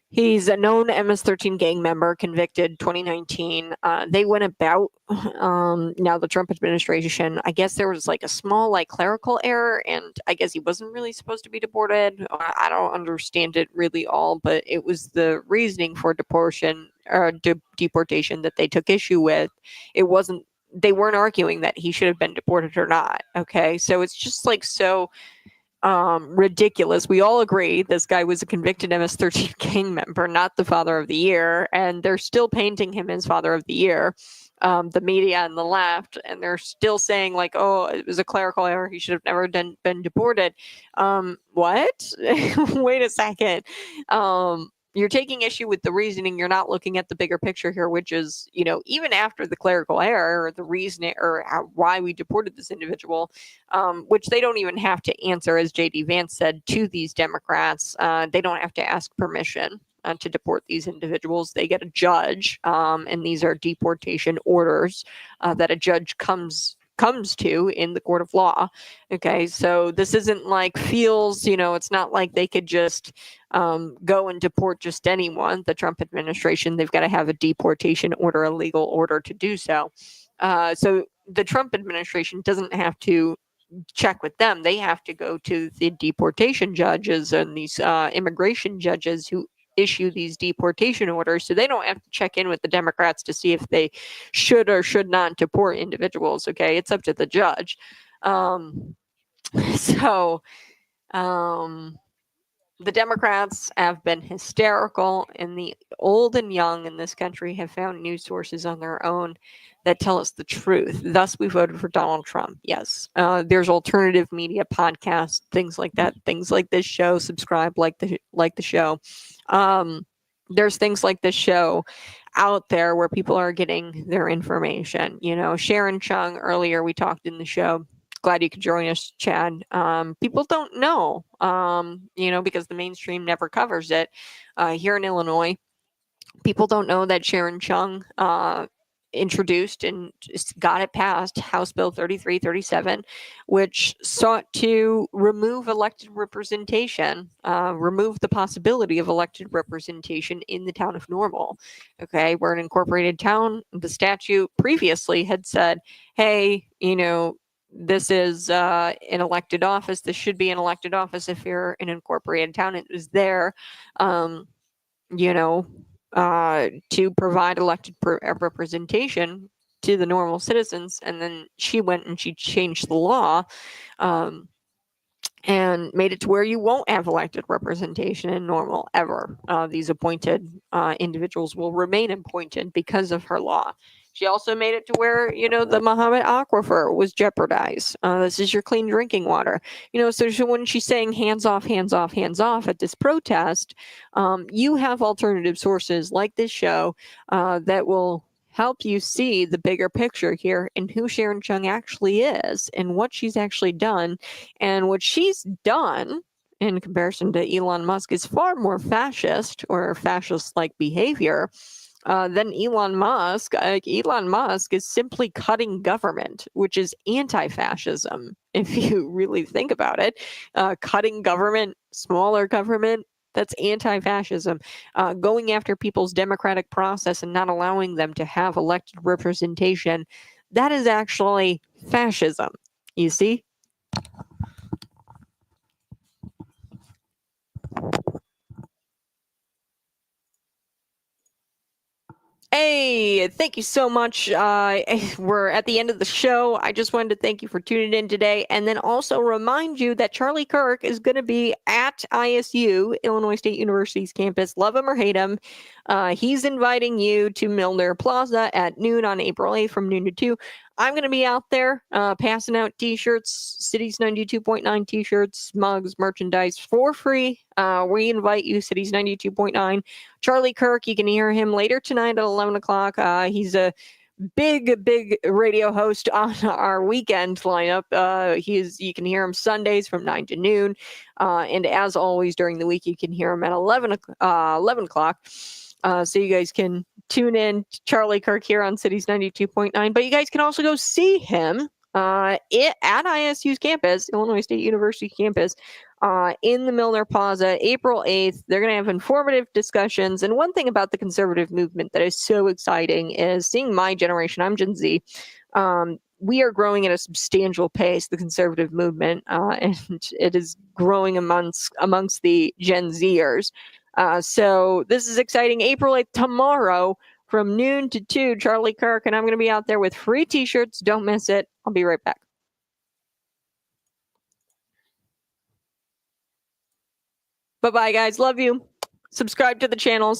He's a known MS-13 gang member, convicted 2019. They went about, now the Trump administration, I guess there was like a small clerical error, and I guess he wasn't really supposed to be deported. I don't understand it really all, but it was the reasoning for deportation that they took issue with. They weren't arguing that he should have been deported or not. Okay, so it's just so ridiculous. We all agree this guy was a convicted MS-13 gang member, not the father of the year, and they're still painting him as father of the year, the media and the left, and they're still saying oh, it was a clerical error, he should have never been deported. What? Wait a second. You're taking issue with the reasoning. You're not looking at the bigger picture here, which is, even after the clerical error or the reason or why we deported this individual, which they don't even have to answer, as J.D. Vance said, to these Democrats. They don't have to ask permission to deport these individuals. They get a judge, and these are deportation orders that a judge comes to in the court of law. Okay, so this isn't feels, it's not like they could just go and deport just anyone. The Trump administration, they've got to have a deportation order, a legal order to do so. So the Trump administration doesn't have to check with them. They have to go to the deportation judges and these immigration judges who issue these deportation orders. So they don't have to check in with the Democrats to see if they should or should not deport individuals. Okay, it's up to the judge. The Democrats have been hysterical, and the old and young in this country have found news sources on their own that tell us the truth. Thus, we voted for Donald Trump. Yes. There's alternative media podcasts, things like that, things like this show. Subscribe, like the show. There's things like this show out there where people are getting their information. Sharon Chung, earlier we talked in the show. Glad you could join us, Chad. People don't know, because the mainstream never covers it. Here in Illinois, people don't know that Sharon Chung introduced and got it passed House Bill 3337, which sought to remove elected representation, remove the possibility of elected representation in the town of Normal. Okay, we're an incorporated town. The statute previously had said, hey, this is an elected office. This should be an elected office if you're an incorporated town. It was there, to provide elected representation to the normal citizens. And then she went and she changed the law and made it to where you won't have elected representation in Normal ever. These appointed individuals will remain appointed because of her law. She also made it to where, the Muhammad Aquifer was jeopardized. This is your clean drinking water. So when she's saying hands off, hands off, hands off at this protest, you have alternative sources like this show that will help you see the bigger picture here and who Sharon Chung actually is and what she's actually done. And what she's done in comparison to Elon Musk is far more fascist or fascist-like behavior. than Elon Musk. Elon Musk is simply cutting government, which is anti-fascism, if you really think about it. Cutting government, smaller government, that's anti-fascism. Going after people's democratic process and not allowing them to have elected representation, that is actually fascism, you see? Hey, thank you so much. We're at the end of the show. I just wanted to thank you for tuning in today, and then also remind you that Charlie Kirk is going to be at ISU, Illinois State University's campus. Love him or hate him. He's inviting you to Milner Plaza at noon on April 8th from noon to 2. I'm going to be out there passing out t-shirts, Cities 92.9 t-shirts, mugs, merchandise for free. We invite you, Cities 92.9. Charlie Kirk, you can hear him later tonight at 11 o'clock. He's a big radio host on our weekend lineup. You can hear him Sundays from 9 to noon. And as always, during the week, you can hear him at 11 o'clock. So you guys can tune in to Charlie Kirk here on Cities 92.9. But you guys can also go see him at ISU's campus, Illinois State University campus, in the Milner Plaza, April 8th. They're going to have informative discussions. And one thing about the conservative movement that is so exciting is seeing my generation. I'm Gen Z. We are growing at a substantial pace, the conservative movement, and it is growing amongst the Gen Zers. So this is exciting. April 8th, tomorrow, from noon to 2, Charlie Kirk, and I'm going to be out there with free t-shirts. Don't miss it. I'll be right back. Bye-bye, guys. Love you. Subscribe to the channel.